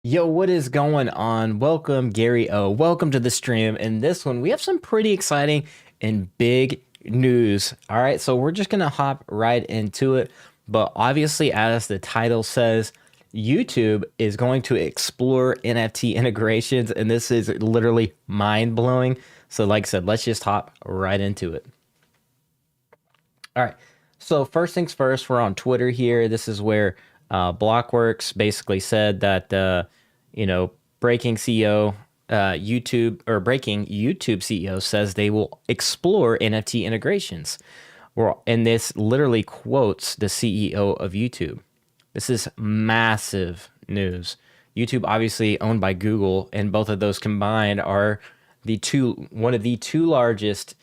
Yo, what is going on? Welcome, Gary O. Welcome to the stream. In this one, we have some pretty exciting and big news. All right, so we're just gonna hop right into it. But obviously, as the title says, YouTube is going to explore NFT integrations, and this is literally mind blowing. So, like I said, let's just hop right into it. All right. So first things first, we're on Twitter here. This is where Blockworks basically said that breaking YouTube CEO says they will explore NFT integrations. And this literally quotes the CEO of YouTube. This is massive news. YouTube, obviously owned by Google, and both of those combined are one of the two largest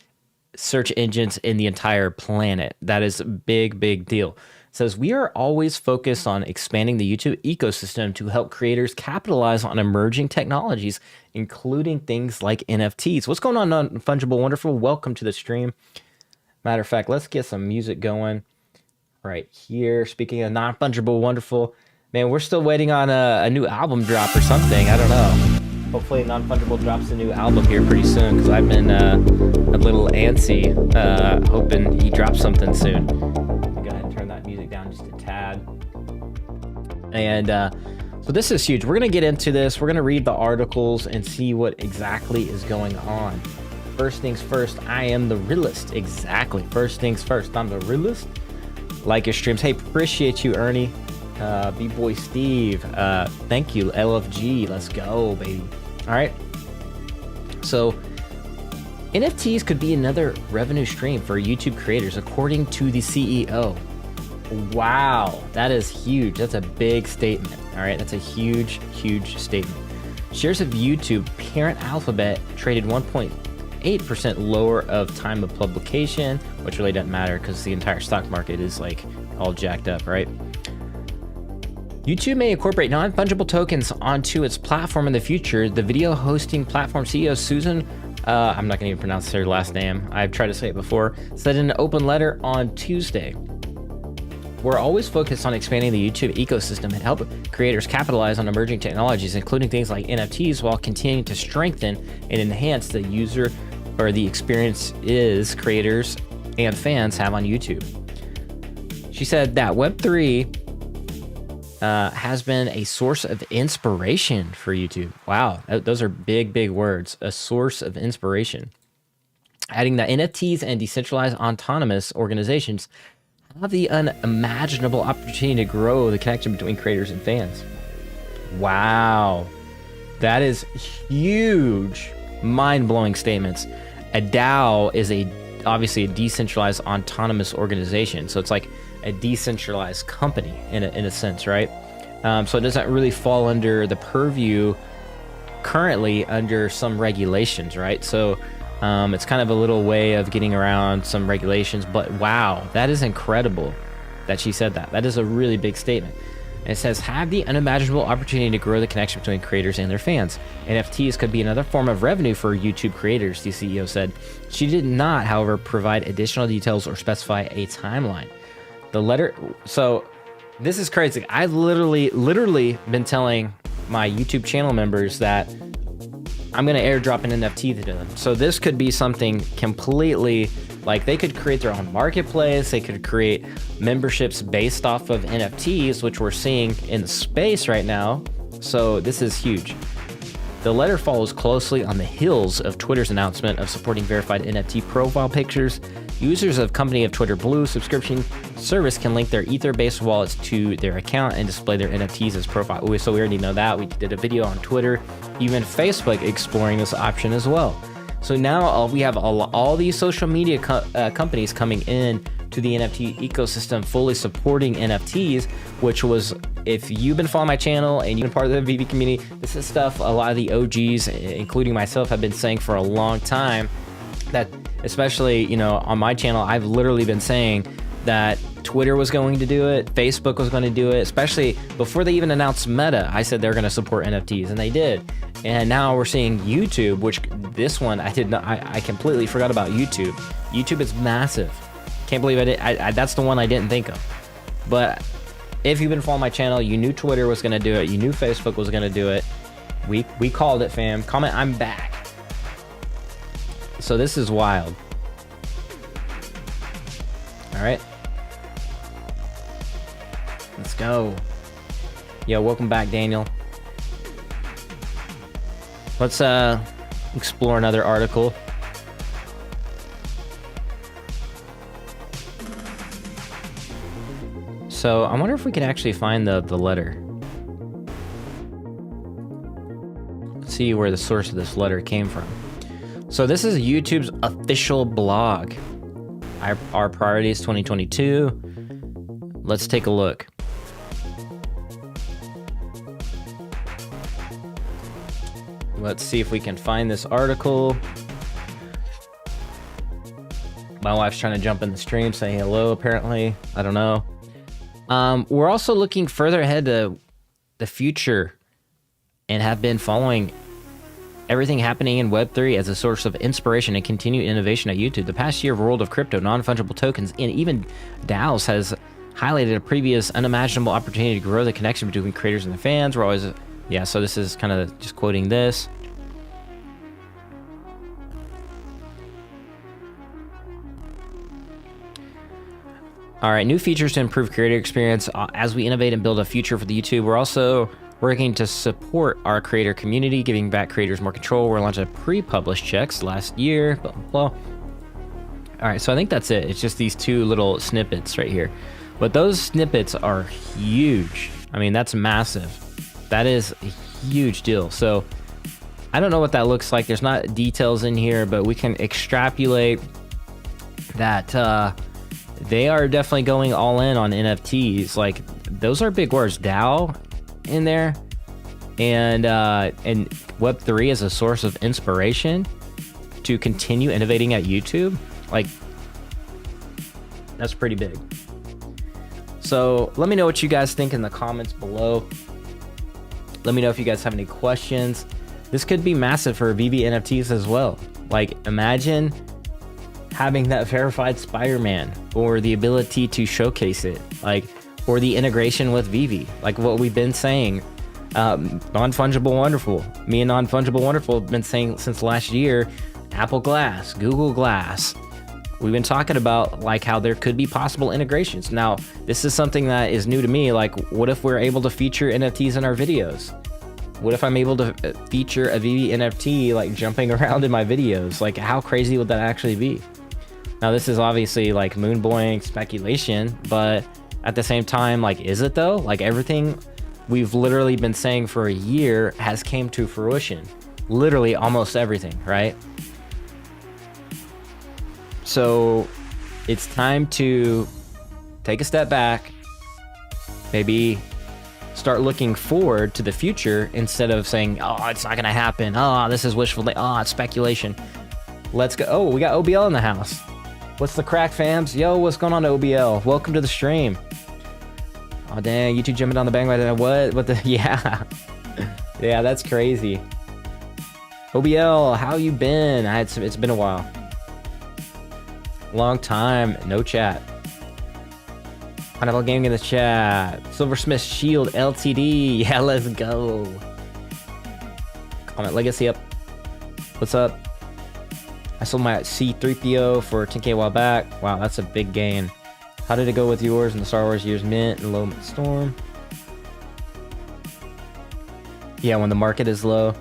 search engines in the entire planet. That is a big deal. It says we are always focused on expanding the YouTube ecosystem to help creators capitalize on emerging technologies, including things like NFTs. What's going on, Non-Fungible Wonderful? Welcome to the stream. Matter of fact, let's get some music going right here. Speaking of Non-Fungible Wonderful, man, we're still waiting on a new album drop or something. I don't know. Hopefully Non-Fungible drops a new album here pretty soon, because I've been a little antsy, hoping he drops something soon. Go ahead and turn that music down just a tad. And so this is huge. We're going to get into this. We're going to read the articles and see what exactly is going on. First things first, I am the realist. Exactly. First things first, I'm the realist. Like your streams. Hey, appreciate you, Ernie. B-Boy Steve. Thank you, LFG. Let's go, baby. All right. So NFTs could be another revenue stream for YouTube creators, according to the CEO. Wow, that is huge. That's a big statement. All right, that's a huge statement. Shares of YouTube parent Alphabet traded 1.8% lower of time of publication, which really doesn't matter because the entire stock market is like all jacked up, right? YouTube may incorporate non-fungible tokens onto its platform in the future. The video hosting platform CEO Susan, I'm not going to even pronounce her last name, I've tried to say it before, said in an open letter on Tuesday, "We're always focused on expanding the YouTube ecosystem and help creators capitalize on emerging technologies, including things like NFTs, while continuing to strengthen and enhance the user or the experiences creators and fans have on YouTube." She said that Web3 has been a source of inspiration for YouTube. Wow, those are big words. A source of inspiration. Adding that NFTs and decentralized autonomous organizations have the unimaginable opportunity to grow the connection between creators and fans. Wow, that is huge, mind-blowing statements. A DAO is obviously a decentralized autonomous organization, so it's like a decentralized company in a sense, right? So it doesn't really fall under the purview currently under some regulations, right? So it's kind of a little way of getting around some regulations, but wow, that is incredible that she said that. That is a really big statement. And it says, have the unimaginable opportunity to grow the connection between creators and their fans. NFTs could be another form of revenue for YouTube creators, the CEO said. She did not, however, provide additional details or specify a timeline. The letter, so this is crazy. I've literally been telling my YouTube channel members that I'm going to airdrop an NFT to them. So this could be something completely, like they could create their own marketplace. They could create memberships based off of NFTs, which we're seeing in the space right now. So this is huge. The letter follows closely on the heels of Twitter's announcement of supporting verified NFT profile pictures. Users of Company of Twitter Blue subscription service can link their Ether-based wallets to their account and display their NFTs as profile. So we already know that. We did a video on Twitter, even Facebook exploring this option as well. So now we have all these social media companies coming in to the NFT ecosystem, fully supporting NFTs, which was, if you've been following my channel and you've been part of the VV community, this is stuff a lot of the OGs, including myself, have been saying for a long time. That especially, on my channel, I've literally been saying that Twitter was going to do it, Facebook was going to do it, especially before they even announced Meta. I said they're going to support NFTs, and they did. And now we're seeing YouTube, which this one I completely forgot about YouTube. YouTube is massive. Can't believe I did. That's the one I didn't think of. But If you've been following my channel, you knew Twitter was going to do it. You knew Facebook was going to do it. We called it, fam. Comment, I'm back. So this is wild. All right. Let's go. Yo, welcome back, Daniel. Let's explore another article. So I wonder if we can actually find the letter. Let's see where the source of this letter came from. So this is YouTube's official blog. Our priorities 2022. Let's take a look. Let's see if we can find this article. My wife's trying to jump in the stream, saying hello, apparently. I don't know. We're also looking further ahead to the future and have been following everything happening in Web3 as a source of inspiration and continued innovation at YouTube. The past year, world of crypto, non-fungible tokens, and even DAOs has highlighted a previous unimaginable opportunity to grow the connection between creators and their fans. We're always, yeah, so this is kind of just quoting this. All right, new features to improve creator experience as we innovate and build a future for the YouTube. We're also working to support our creator community, giving back creators more control. We're launching pre-published checks last year, blah, blah, blah. All right, so I think that's it. It's just these two little snippets right here. But those snippets are huge. I mean, that's massive. That is a huge deal. So I don't know what that looks like. There's not details in here, but we can extrapolate that they are definitely going all in on NFTs. Like, those are big words. DAO in there, and Web3 as a source of inspiration to continue innovating at YouTube. Like, that's pretty big. So let me know what you guys think in the comments below. Let me know if you guys have any questions. This could be massive for VV NFTs as well. Like, imagine having that verified Spider-Man, or the ability to showcase it, like, or the integration with VV, like what we've been saying. Non-fungible wonderful. Me and non-fungible wonderful have been saying since last year. Apple Glass, Google Glass. We've been talking about like how there could be possible integrations. Now, this is something that is new to me. Like, what if we're able to feature NFTs in our videos? What if I'm able to feature a VV NFT like jumping around in my videos? Like, how crazy would that actually be? Now, this is obviously like moonboying speculation, but at the same time, like, is it though? Like, everything we've literally been saying for a year has came to fruition. Literally almost everything, right? So it's time to take a step back, maybe start looking forward to the future instead of saying, oh, it's not gonna happen. Oh, this is wishful thinking. Oh, it's speculation. Let's go. Oh, we got OBL in the house. What's the crack, fams? Yo, what's going on, OBL? Welcome to the stream. Oh, dang, you two jumping on the bandwagon. What the, yeah. Yeah, that's crazy. OBL, how you been? It's been a while. Long time, no chat. Pineapple Gaming in the chat. Silversmith Shield LTD. Yeah, let's go. Comment Legacy up. What's up? I sold my C-3PO for 10K a while back. Wow, that's a big gain. How did it go with yours in the Star Wars years mint and low storm? Yeah, when the market is low.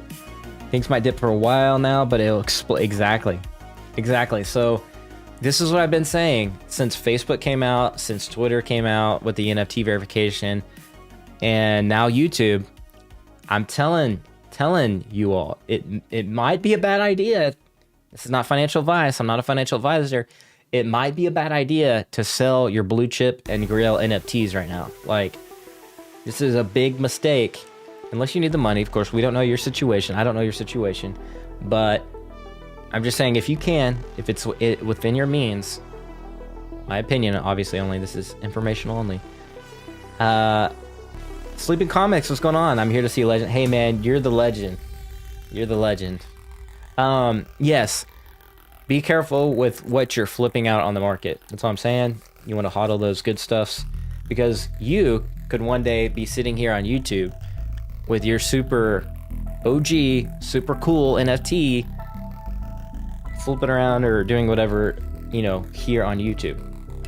Things might dip for a while now, but it'll explode. Exactly. Exactly. So this is what I've been saying since Facebook came out, since Twitter came out with the NFT verification, and now YouTube. I'm telling you all, it might be a bad idea. This is not financial advice. I'm not a financial advisor. It might be a bad idea to sell your blue chip and GRAIL NFTs right now. Like, this is a big mistake. Unless you need the money, of course. We don't know your situation. I don't know your situation. But I'm just saying, if you can, if it's within your means, my opinion, obviously only, this is informational only. Sleeping Comics, what's going on? I'm here to see a legend. Hey man, you're the legend. You're the legend. Yes, be careful with what you're flipping out on the market. That's all I'm saying. You want to hodl those good stuffs, because you could one day be sitting here on YouTube with your super OG, super cool NFT, flipping around or doing whatever, you know, here on YouTube.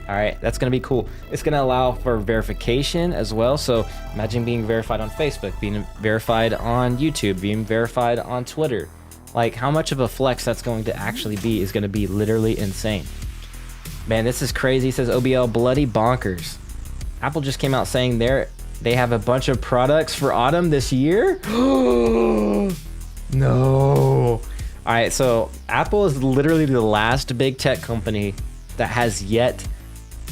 All right, that's gonna be cool. It's gonna allow for verification as well. So imagine being verified on Facebook, being verified on YouTube, being verified on Twitter. Like, how much of a flex that's going to actually be is gonna be literally insane. Man, this is crazy. It says OBL bloody bonkers. Apple just came out saying they have a bunch of products for autumn this year. No. All right, so Apple is literally the last big tech company that has yet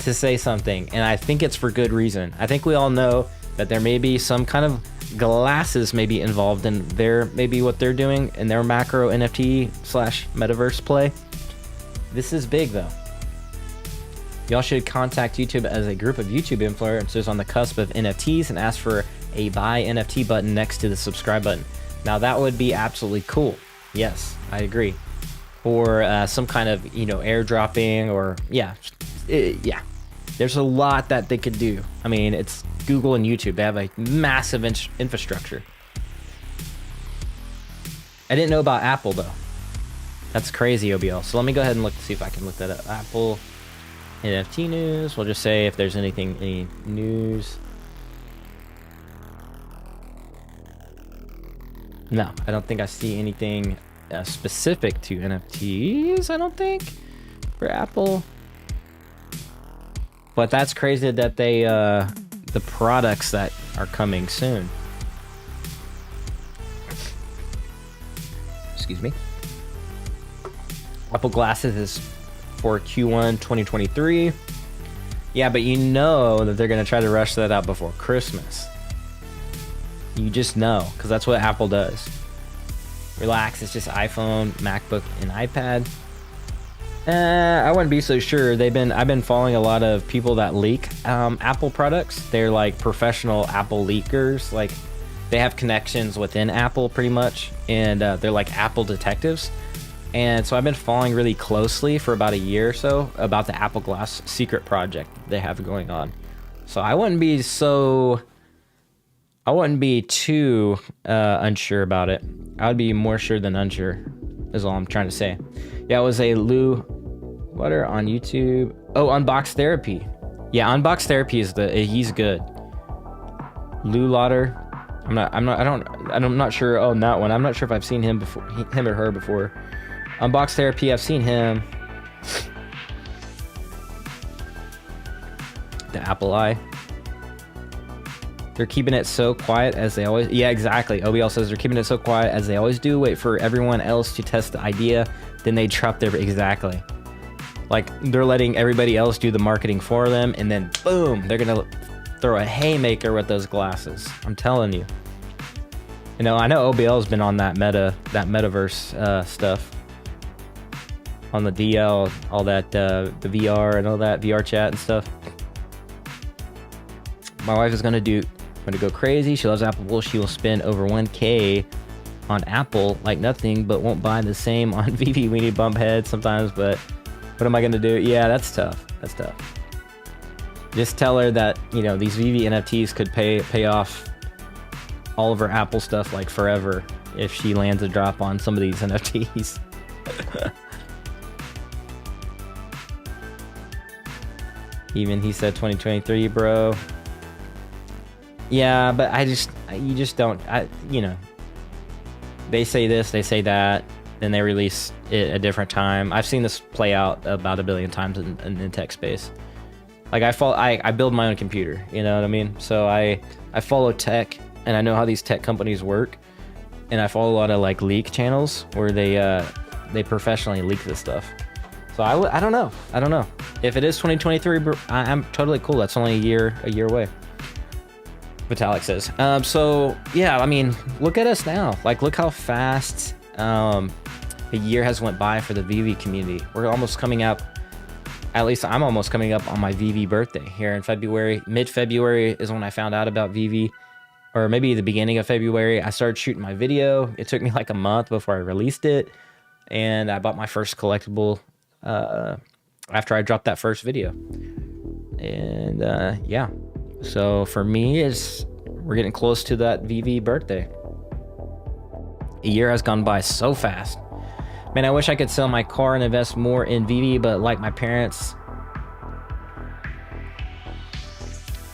to say something, and I think it's for good reason. I think we all know that there may be some kind of glasses maybe involved in maybe what they're doing in their macro NFT slash metaverse play. This is big though. Y'all should contact YouTube as a group of YouTube influencers on the cusp of NFTs and ask for a buy NFT button next to the subscribe button. Now that would be absolutely cool. Yes, I agree. Or some kind of, you know, airdropping, or yeah. There's a lot that they could do. I mean, it's Google and YouTube. They have a massive infrastructure. I didn't know about Apple though. That's crazy, OBL. So let me go ahead and look to see if I can look that up. Apple NFT news. We'll just say if there's any news. No, I don't think I see anything specific to NFTs, I don't think, for Apple. But that's crazy that they, the products that are coming soon. Excuse me. Apple Glasses is for Q1 2023. Yeah, but you know that they're going to try to rush that out before Christmas. You just know, because that's what Apple does. Relax, it's just iPhone, MacBook, and iPad. I wouldn't be so sure. I've been following a lot of people that leak Apple products. They're like professional Apple leakers. Like, they have connections within Apple pretty much, and they're like Apple detectives. And so I've been following really closely for about a year or so about the Apple Glass secret project they have going on. So I wouldn't be too unsure about it. I would be more sure than unsure, is all I'm trying to say. Yeah, it was a Lou Water on YouTube. Oh, Unbox Therapy. Yeah, Unbox Therapy is he's good. Lou Lauder. I'm not sure on that one. I'm not sure if I've seen him before, him or her before. Unbox Therapy, I've seen him. The Apple Eye. They're keeping it so quiet as they always... Yeah, exactly. OBL says they're keeping it so quiet as they always do. Wait for everyone else to test the idea. Then they drop their... Exactly. Like, they're letting everybody else do the marketing for them. And then, boom, they're going to throw a haymaker with those glasses. I'm telling you. You know, I know OBL's been on that metaverse stuff. On the DL, all that, the VR and all that, VR chat and stuff. My wife is going to go crazy. She loves Apple. She will spend over 1K on Apple like nothing, but won't buy the same on VV. We need bump heads sometimes, but what am I going to do? Yeah, that's tough. That's tough. Just tell her that, you know, these VV NFTs could pay off all of her Apple stuff like forever if she lands a drop on some of these NFTs. Even he said 2023, bro. Yeah, but you just don't, you know, they say this, they say that, then they release it a different time. I've seen this play out about a billion times in the tech space. Like, I build my own computer, you know what I mean? So I follow tech, and I know how these tech companies work, and I follow a lot of like leak channels where they professionally leak this stuff. So I don't know. If it is 2023, I'm totally cool. That's only a year away. Vitalik says. So yeah, I mean, look at us now. Like, look how fast a year has went by for the VV community. We're almost coming up. At least I'm almost coming up on my VV birthday here in February. Mid-February is when I found out about VV, or maybe the beginning of February. I started shooting my video. It took me like a month before I released it, and I bought my first collectible after I dropped that first video. And yeah, So for me, we're getting close to that VV birthday. A year has gone by so fast. Man, I wish I could sell my car and invest more in VV, but like my parents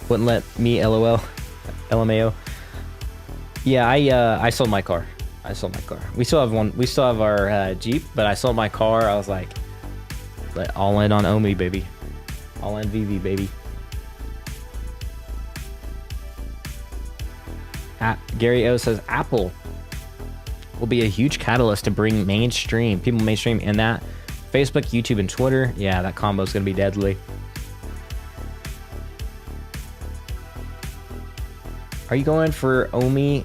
wouldn't let me. LOL. LMAO. Yeah, I sold my car. We still have one. We still have our Jeep, but I sold my car. I was like, all in on Omi, baby. All in VV, baby. Gary O says Apple will be a huge catalyst to bring people mainstream, and that Facebook, YouTube, and Twitter. Yeah, that combo is gonna be deadly. Are you going for Omi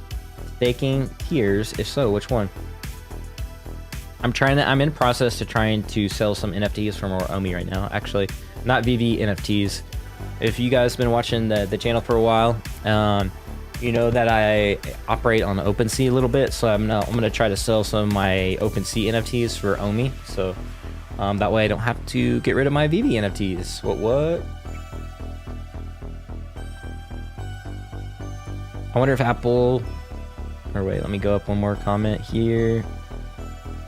staking tiers? If so, which one? I'm in process to trying to sell some NFTs from our Omi right now. Actually, not VV NFTs. If you guys have been watching the channel for a while, you know that I operate on OpenSea a little bit, so I'm gonna try to sell some of my OpenSea NFTs for Omi, so that way I don't have to get rid of my VV NFTs. What? I wonder if Apple, or wait, let me go up one more comment here.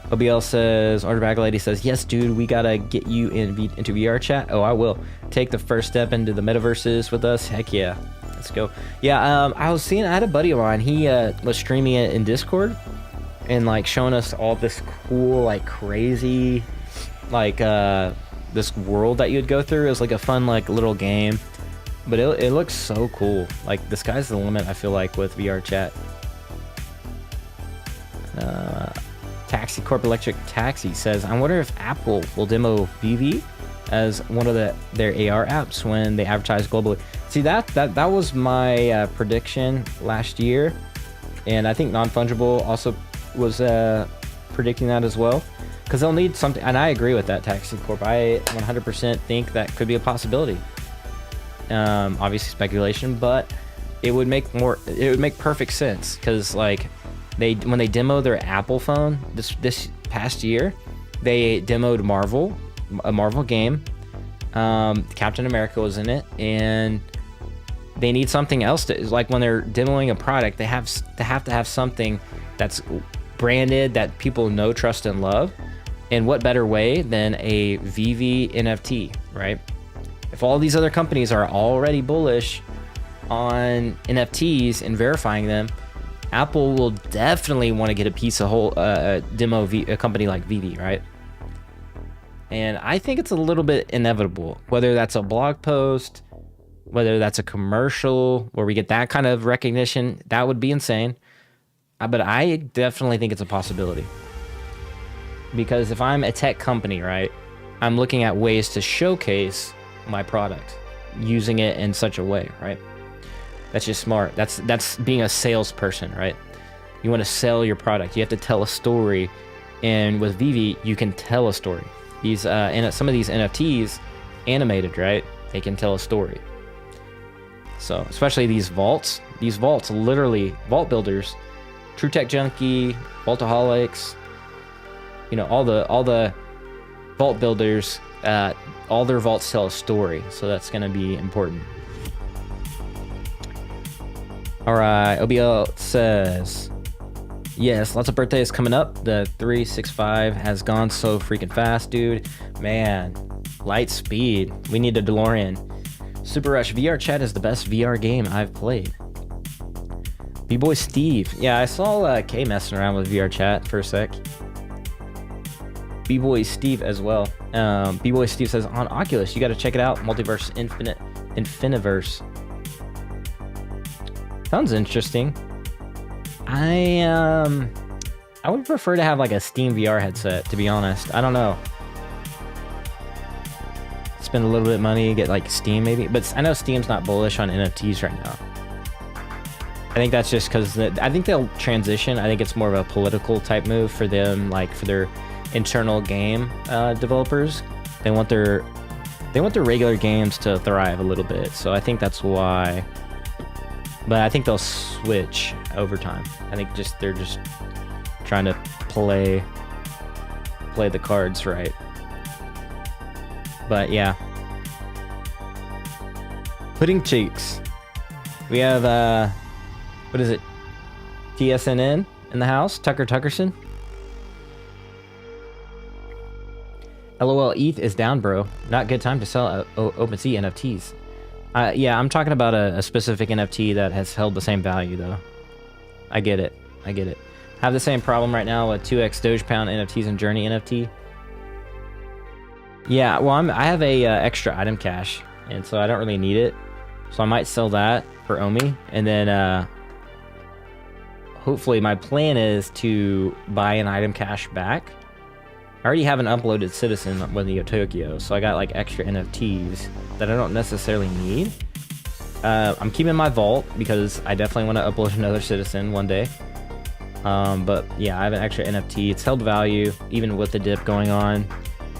OBL says, Artifact Lady says, yes, dude, we gotta get you into VR chat. Oh, I will. Take the first step into the metaverses with us. Heck yeah. Let's go. Yeah, I had a buddy of mine. He was streaming it in Discord and like showing us all this cool, like crazy, like this world that you'd go through. It was like a fun, like little game, but it looks so cool. Like the sky's the limit, I feel like, with VR chat. Taxi Corp Electric Taxi says, I wonder if Apple will demo VV as one of their AR apps when they advertise globally. See, that was my prediction last year, and I think Non-Fungible also was predicting that as well, because they'll need something, and I agree with that, Taxi Corp. I 100% think that could be a possibility. Obviously speculation, but it would make perfect sense, because like when they demoed their Apple phone this past year, they demoed a Marvel game. Captain America was in it, and they need something else to, like when they're demoing a product, they have to have something that's branded, that people know, trust, and love. And what better way than a VV NFT, right? If all these other companies are already bullish on NFTs and verifying them, Apple will definitely want to get a piece of a company like VV, right? And I think it's a little bit inevitable, whether that's a blog post, whether that's a commercial where we get that kind of recognition. That would be insane. But I definitely think it's a possibility. Because if I'm a tech company, right, I'm looking at ways to showcase my product, using it in such a way, right? That's just smart. That's being a salesperson, right? You want to sell your product. You have to tell a story. And with VV, you can tell a story. Some of these NFTs, animated, right? They can tell a story. So, especially these vaults, literally, vault builders, True Tech Junkie, Vaultaholics, you know, all the vault builders, all their vaults tell a story. So that's going to be important. All right, OBL says, yes, lots of birthdays coming up. The 365 has gone so freaking fast, dude. Man, light speed. We need a DeLorean. Super Rush VR Chat is the best VR game I've played. B-Boy Steve. Yeah, I saw K messing around with VR Chat for a sec. B-Boy Steve as well. B-Boy Steve says, on Oculus, you got to check it out. Multiverse Infiniverse. Sounds interesting. I would prefer to have like a Steam VR headset, to be honest. I don't know. Spend a little bit of money, get like Steam maybe. But I know Steam's not bullish on NFTs right now. I think that's just because I think they'll transition. I think it's more of a political type move for them, like for their internal game developers. They want their regular games to thrive a little bit. So I think that's why. But I think they'll switch over time. I think they're just trying to play the cards right. But yeah. Pudding Cheeks. We have what is it? TSNN in the house. Tucker Tuckerson. LOL, ETH is down, bro. Not good time to sell OpenSea NFTs. Yeah, I'm talking about a specific NFT that has held the same value, though. I get it. I get it. I have the same problem right now with 2x Dogepound NFTs and Journey NFT. Yeah, well, I have a extra item cache, and so I don't really need it. So I might sell that for OMI, and then hopefully my plan is to buy an item cache back. I already have an uploaded citizen with Neo Tokyo, so I got like extra NFTs that I don't necessarily need. I'm keeping my vault because I definitely want to upload another citizen one day. But yeah, I have an extra NFT. It's held value even with the dip going on.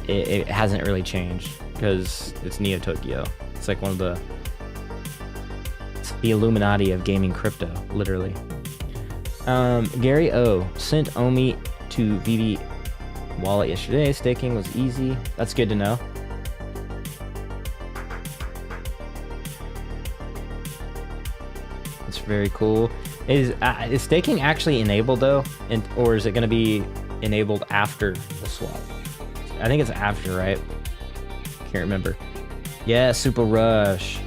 It hasn't really changed because it's Neo Tokyo. It's like it's the Illuminati of gaming crypto, literally. Gary O sent OMI to VV wallet yesterday. Staking was easy. That's good to know. It's very cool. Is staking actually enabled though, or is it going to be enabled after the swap? I think it's after, right? Can't remember. Yeah, Super Rush.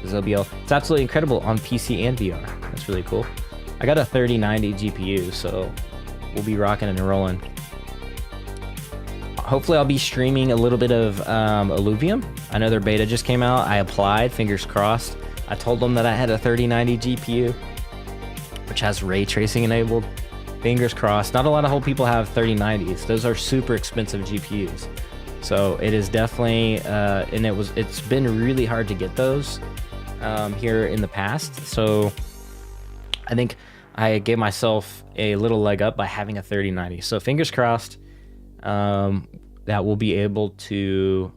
ZBL. It's absolutely incredible on PC and VR. That's really cool. I got a 3090 GPU, so we'll be rocking and rolling. Hopefully I'll be streaming a little bit of Illuvium. I know their beta just came out. I applied, fingers crossed. I told them that I had a 3090 GPU, which has ray tracing enabled. Fingers crossed. Not a lot of people have 3090s. Those are super expensive GPUs. So it is definitely, and it's been really hard to get those here in the past. So I think I gave myself a little leg up by having a 3090. So fingers crossed that we'll be able to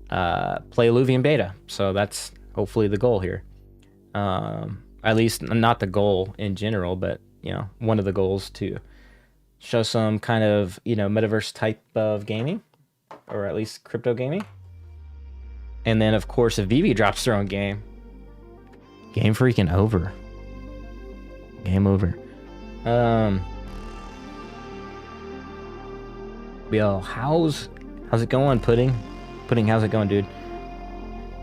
play Illuvium beta. So that's hopefully the goal here. At least not the goal in general, but one of the goals to show some kind of metaverse type of gaming, or at least crypto gaming. And then of course if VV drops their own game freaking over. Game over. Yo, how's it going, Pudding? How's it going, dude?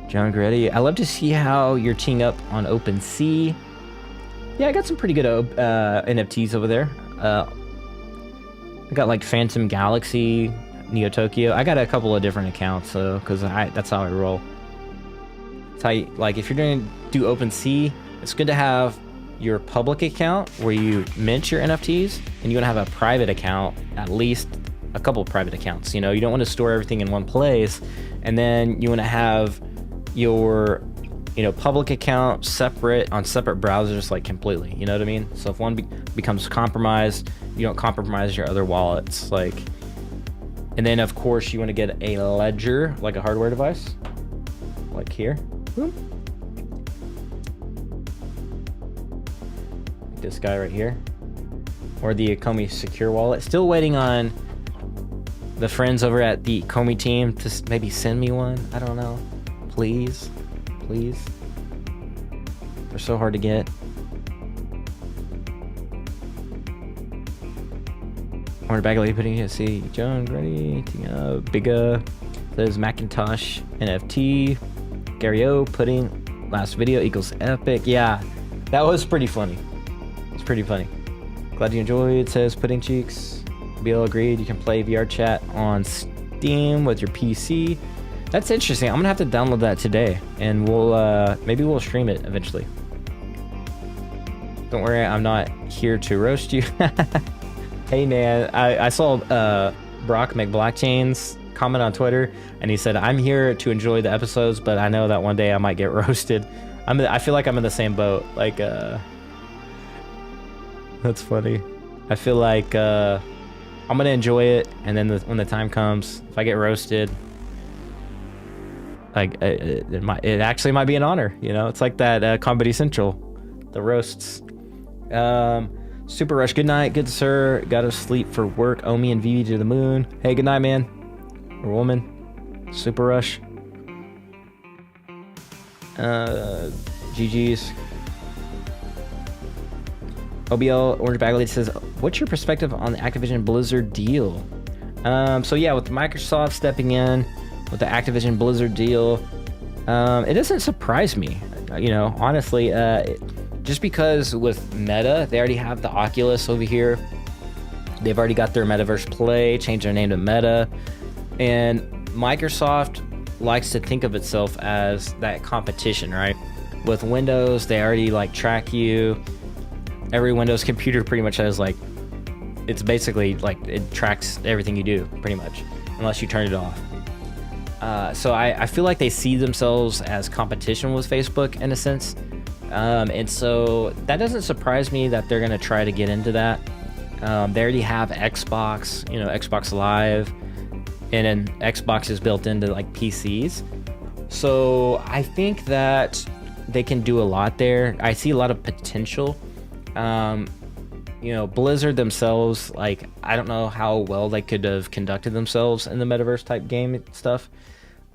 John Gretti, I love to see how you're teeing up on OpenSea. Yeah, I got some pretty good NFTs over there. I got like Phantom Galaxy, Neo Tokyo. I got a couple of different accounts, so because that's how I roll. It's how like if you're going to do OpenSea, it's good to have your public account where you mint your NFTs, and you want to have a private account, at least a couple of private accounts. You don't want to store everything in one place, and then you want to have your public account separate on separate browsers, like completely, you know what I mean? So if one becomes compromised, you don't compromise your other wallets, like. And then of course you want to get a ledger, like a hardware device, like here. Like this guy right here, or the Comey secure wallet. Still waiting on the friends over at the Comey team to maybe send me one. I don't know. Please. They're so hard to get. Order back lady putting it. See John Grady, Bigga says Macintosh NFT. Gary O putting last video equals epic. Yeah, that was pretty funny. It's pretty funny. Glad you enjoyed. Says Pudding Cheeks. BL agreed. You can play VR chat on Steam with your PC. That's interesting. I'm gonna have to download that today, and maybe we'll stream it eventually. Don't worry, I'm not here to roast you. Hey man, I saw Brock McBlockchain's comment on Twitter, and he said, I'm here to enjoy the episodes, but I know that one day I might get roasted. I feel like I'm in the same boat. Like, that's funny. I feel like I'm gonna enjoy it, and then when the time comes, if I get roasted, like it actually might be an honor. It's like that Comedy Central, the roasts. Super Rush, good night, good sir. Gotta sleep for work. Omi and Vivi to the moon. Hey, good night, man or woman. Super Rush. GG's. OBL Orange Bag Lady says, what's your perspective on the Activision Blizzard deal? So yeah, with Microsoft stepping in with the Activision Blizzard deal, it doesn't surprise me, you know, honestly, just because with Meta, they already have the Oculus over here. They've already got their Metaverse Play, changed their name to Meta, and Microsoft likes to think of itself as that competition, right? With Windows, they already like track you. Every Windows computer pretty much has like, it's basically like it tracks everything you do pretty much, unless you turn it off. So I feel like they see themselves as competition with Facebook in a sense. And so that doesn't surprise me that they're going to try to get into that. They already have Xbox, you know, Xbox Live, and then Xbox is built into like PCs. So I think that they can do a lot there. I see a lot of potential. You know, Blizzard themselves, like, I don't know how well they could have conducted themselves in the Metaverse type game stuff.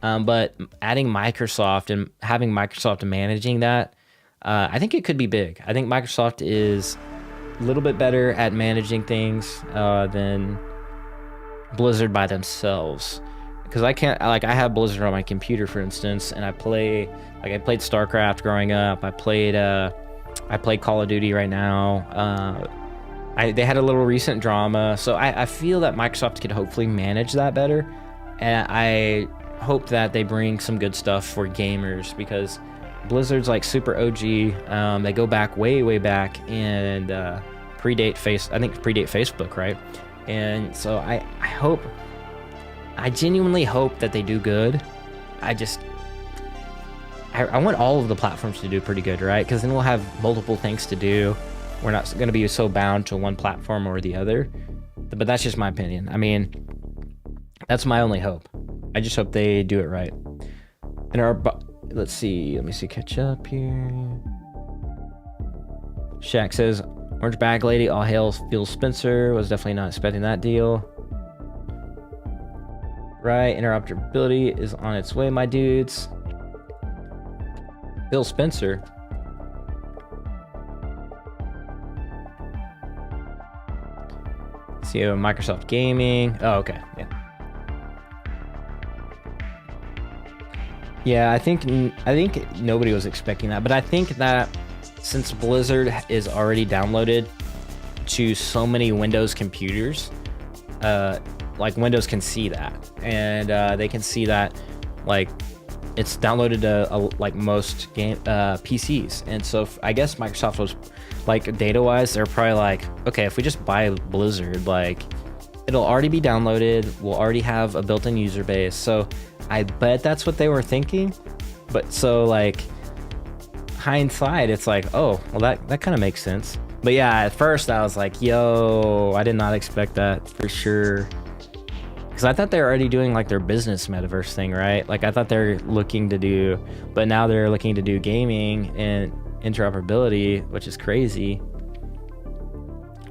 But adding Microsoft and having Microsoft managing that, I think it could be big. I think Microsoft is a little bit better at managing things than Blizzard by themselves. Because I can't, like, I have Blizzard on my computer, for instance, and I played StarCraft growing up. I play Call of Duty right now. They had a little recent drama, so I feel that Microsoft could hopefully manage that better, and I hope that they bring some good stuff for gamers, because Blizzard's like super OG. They go back way back and predate Facebook, right? And so I genuinely hope that they do good. I want all of the platforms to do pretty good, right? Because then we'll have multiple things to do. We're not going to be so bound to one platform or the other. But that's just my opinion. I mean, that's my only hope. I just hope they do it right. And let me see, catch up here. Shaq says, Orange Bag Lady, all hail Phil Spencer. Was definitely not expecting that deal. Right, interoperability is on its way, my dudes. Phil Spencer. CEO of Microsoft Gaming. Oh, okay. Yeah. Yeah, I think nobody was expecting that, but I think that since Blizzard is already downloaded to so many Windows computers, like Windows can see that, and they can see that like it's downloaded to like most game PCs, and so I guess Microsoft was like data-wise, they're probably like, okay, if we just buy Blizzard, like it'll already be downloaded, we'll already have a built-in user base. So I bet that's what they were thinking. But so like hindsight, it's like, oh, well that kind of makes sense. But yeah, at first I was like, yo, I did not expect that for sure. Because I thought they were already doing like their business metaverse thing, right? Like I thought they're looking to do, but now they're looking to do gaming and interoperability, which is crazy.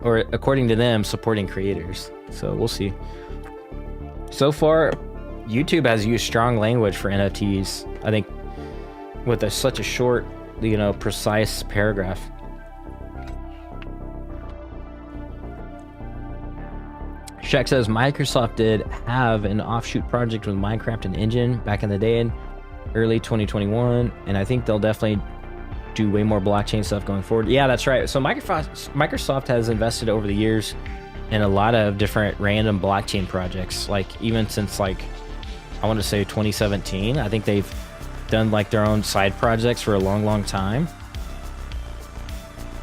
Or according to them, supporting creators. So we'll see. So far, YouTube has used strong language for NFTs. I think with such a short, precise paragraph. Shaq says Microsoft did have an offshoot project with Minecraft and Engine back in the day in early 2021, and I think they'll definitely do way more blockchain stuff going forward. Yeah, that's right. So Microsoft has invested over the years in a lot of different random blockchain projects, like even since like I want to say 2017. I think they've done like their own side projects for a long time.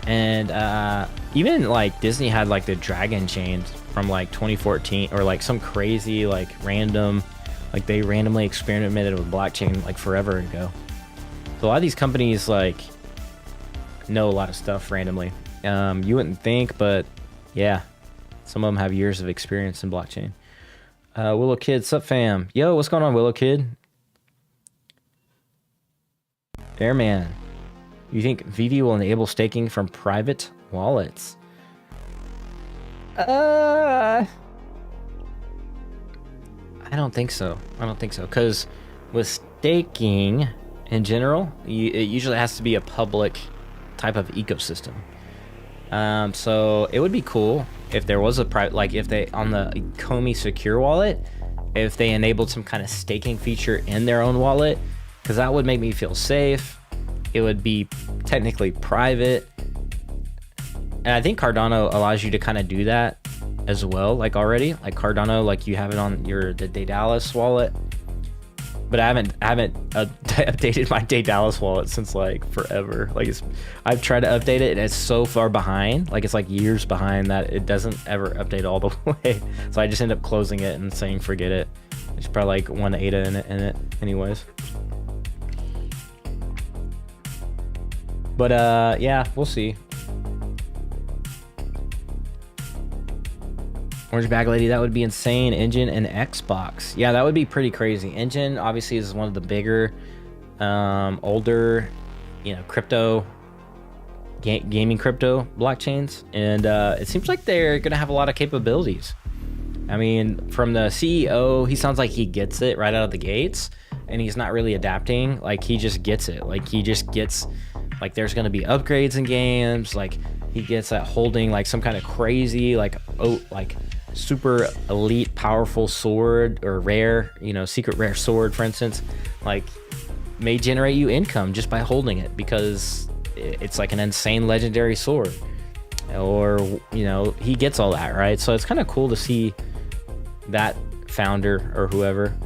And even like Disney had like the Dragon Chains from like 2014, or like some crazy like random, like they randomly experimented with blockchain like forever ago. So a lot of these companies like know a lot of stuff randomly. You wouldn't think, but yeah, some of them have years of experience in blockchain. Willow Kid, sup fam? Yo, what's going on, Willow Kid? Airman, you think Vivi will enable staking from private wallets? I don't think so. Because with staking in general, it usually has to be a public type of ecosystem. So it would be cool if there was a like if they on the Komi secure wallet, if they enabled some kind of staking feature in their own wallet, because that would make me feel safe. It would be technically private, and I think Cardano allows you to kind of do that as well, like already, like Cardano, like you have it on the Daedalus wallet. But I haven't updated my Daedalus wallet since like forever. Like I've tried to update it and it's so far behind, like it's like years behind, that it doesn't ever update all the way. So I just end up closing it and saying forget it. There's probably like one ADA in it anyways. But yeah, we'll see. Orange Bag Lady, that would be insane. Engine and Xbox. Yeah, that would be pretty crazy. Engine obviously is one of the bigger, older, crypto, gaming crypto blockchains. And it seems like they're going to have a lot of capabilities. I mean, from the CEO, he sounds like he gets it right out of the gates. And he's not really adapting. Like, he just gets it. Like, he just gets, like, there's going to be upgrades in games. Like, he gets that holding, like, some kind of crazy, like, super elite powerful sword, or rare, secret rare sword, for instance, like, may generate you income just by holding it because it's like an insane legendary sword. Or he gets all that, right? So it's kind of cool to see that founder or whoever,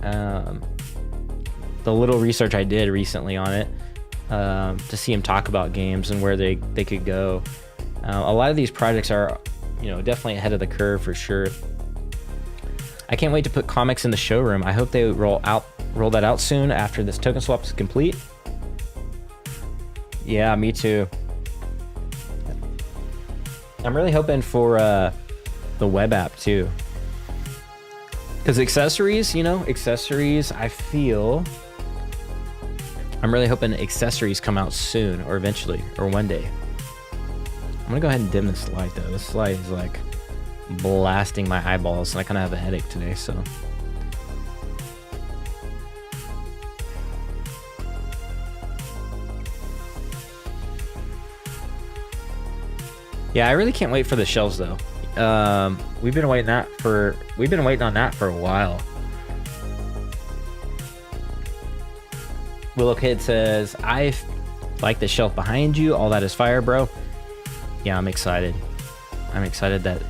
the little research I did recently on it, to see him talk about games and where they could go. A lot of these projects are definitely ahead of the curve for sure. I can't wait to put comics in the showroom. I hope they roll that out soon after this token swap is complete. Yeah, me too. I'm really hoping for the web app too. Because accessories, I feel... I'm really hoping accessories come out soon, or eventually, or one day. I'm gonna go ahead and dim this light though. This light is like blasting my eyeballs, and I kind of have a headache today, so. Yeah, I really can't wait for the shelves though. We've been waiting on that for a while. Willow Kid says, I like the shelf behind you. All that is fire, bro. Yeah, I'm excited. I'm excited that...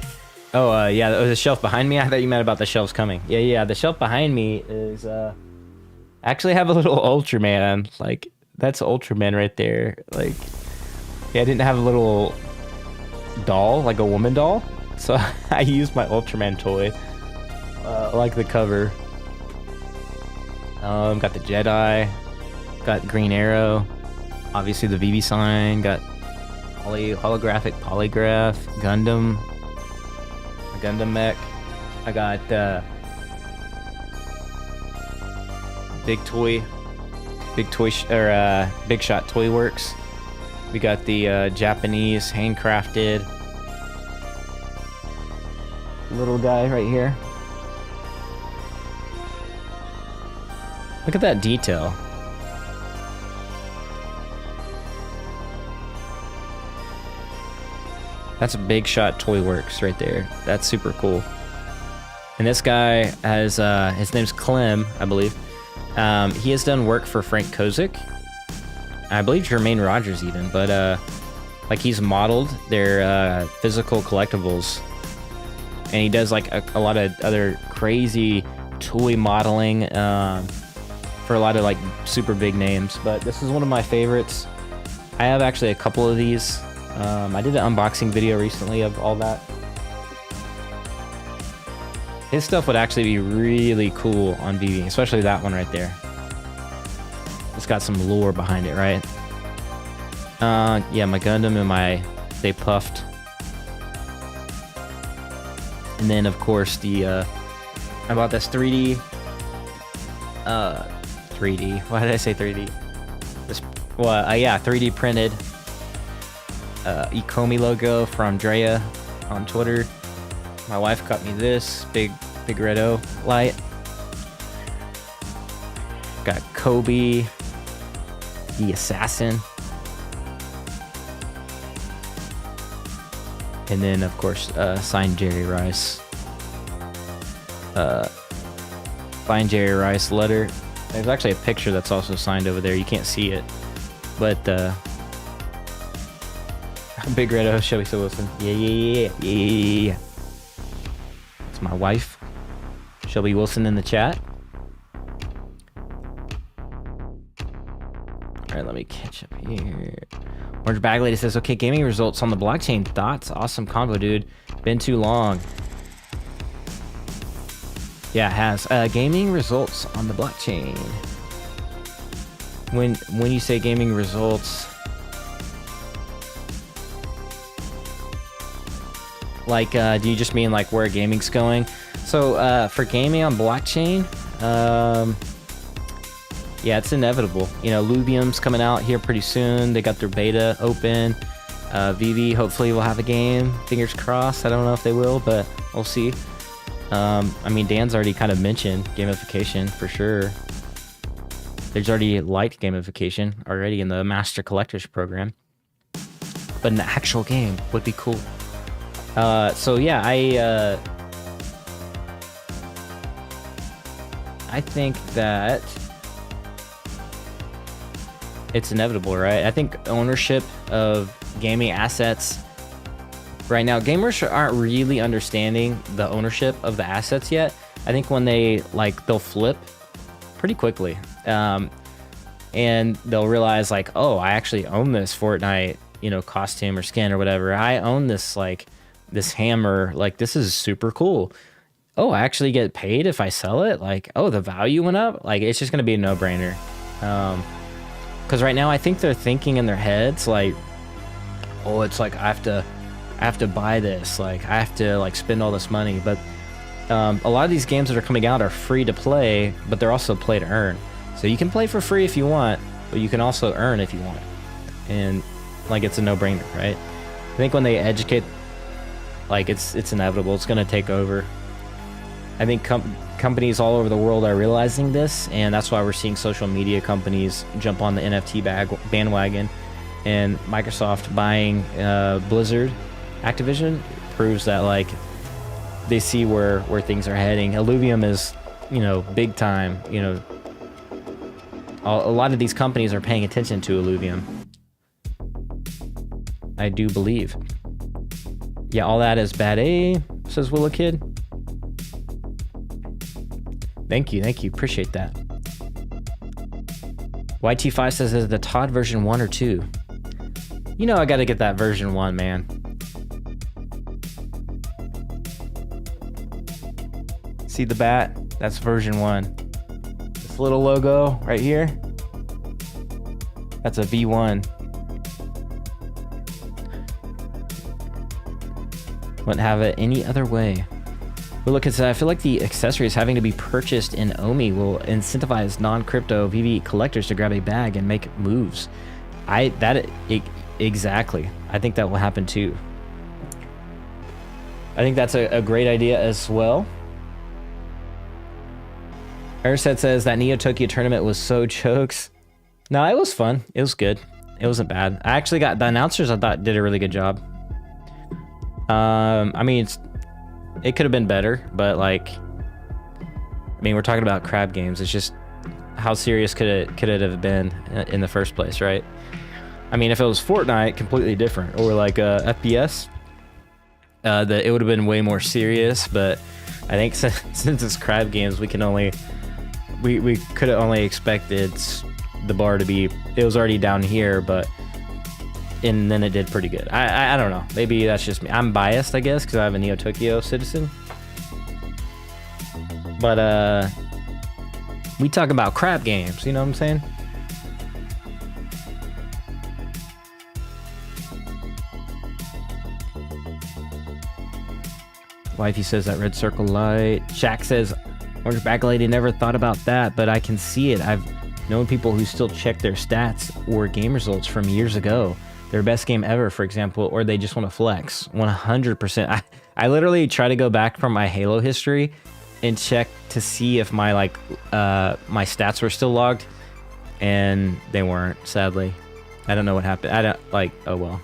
Oh, yeah, the shelf behind me? I thought you meant about the shelves coming. Yeah, the shelf behind me is... actually have a little Ultraman. Like, that's Ultraman right there. Like, yeah, I didn't have a little doll, like a woman doll. So I used my Ultraman toy. I like the cover. Got the Jedi. Got Green Arrow. Obviously the VB sign. Got holographic polygraph, Gundam, a Gundam mech. I got Big Shot Toy Works. We got the Japanese handcrafted little guy right here. Look at that detail. That's a Big Shot Toy Works right there. That's super cool. And this guy has, his name's Clem, I believe. He has done work for Frank Kozik. I believe Jermaine Rogers even, but like he's modeled their physical collectibles. And he does like a lot of other crazy toy modeling for a lot of like super big names. But this is one of my favorites. I have actually a couple of these. I did an unboxing video recently of all that. His stuff would actually be really cool on BB, especially that one right there. It's got some lore behind it, right? Yeah, my Gundam and my Stay Puffed. And then, of course, I bought this 3D. 3D. Why did I say 3D? Yeah, 3D printed Ecomi logo from Drea on Twitter. My wife got me this big red O light. Got Kobe, the assassin. And then, of course, signed Jerry Rice. Signed Jerry Rice letter. There's actually a picture that's also signed over there. You can't see it. But, Big Red O, Shelby Wilson. Yeah. It's my wife, Shelby Wilson, in the chat. All right, let me catch up here. Orange Bag Lady says, okay, gaming results on the blockchain. Thoughts? Awesome combo, dude. Been too long. Yeah, it has. Gaming results on the blockchain. When you say gaming results, like, do you just mean like where gaming's going? So for gaming on blockchain, yeah, it's inevitable. You know, Luvium's coming out here pretty soon. They got their beta open. VV hopefully will have a game. Fingers crossed. I don't know if they will, but we'll see. I mean, Dan's already kind of mentioned gamification for sure. There's already light gamification already in the Master Collectors program, but an actual game would be cool. So yeah, I think that it's inevitable, right? I think ownership of gaming assets right now, gamers aren't really understanding the ownership of the assets yet. I think when they'll flip pretty quickly, and they'll realize like, oh, I actually own this Fortnite, you know, costume or skin or whatever. I own this, like, this hammer. Like, this is super cool. Oh, I actually get paid if I sell it. Like, oh, the value went up. Like, it's just gonna be a no-brainer. Because right now I think they're thinking in their heads like, oh, it's like I have to buy this, like I have to like spend all this money. But a lot of these games that are coming out are free to play, but they're also play to earn. So you can play for free if you want, but you can also earn if you want. And like, it's a no-brainer, right? I think when they educate, like, it's inevitable. It's gonna take over. I think companies all over the world are realizing this, and that's why we're seeing social media companies jump on the NFT bandwagon. And Microsoft buying Blizzard, Activision, proves that, like, they see where things are heading. Illuvium is, you know, big time. You know, a lot of these companies are paying attention to Illuvium, I do believe. Yeah, all that is bad, says Willow Kid. Thank you, appreciate that. YT5 says, is the Todd version 1 or 2? You know I gotta get that version 1, man. See the bat? That's version 1. This little logo right here, that's a V1. Wouldn't have it any other way. But look, I feel like the accessories having to be purchased in OMI will incentivize non-crypto VV collectors to grab a bag and make moves. Exactly. I think that will happen too. I think that's a great idea as well. Erset says that Neo Tokyo tournament was so chokes. No, it was fun. It was good. It wasn't bad. I actually got the announcers, I thought, did a really good job. I mean, it could have been better, but like, I mean, we're talking about crab games. It's just, how serious could it have been in the first place, right? I mean, if it was Fortnite, completely different, or like FPS, it would have been way more serious. But I think since it's crab games, we could have only expected the bar to be, it was already down here, and then it did pretty good. I don't know. Maybe that's just me. I'm biased, I guess, because I have a Neo Tokyo citizen. But we talk about crab games, you know what I'm saying? Wifey says that red circle light. Shaq says, Orange Back Lady, never thought about that, but I can see it. I've known people who still check their stats or game results from years ago. Their best game ever, for example, or they just want to flex. 100%. I literally try to go back from my Halo history and check to see if my my stats were still logged, and they weren't, sadly. I don't know what happened. Oh well.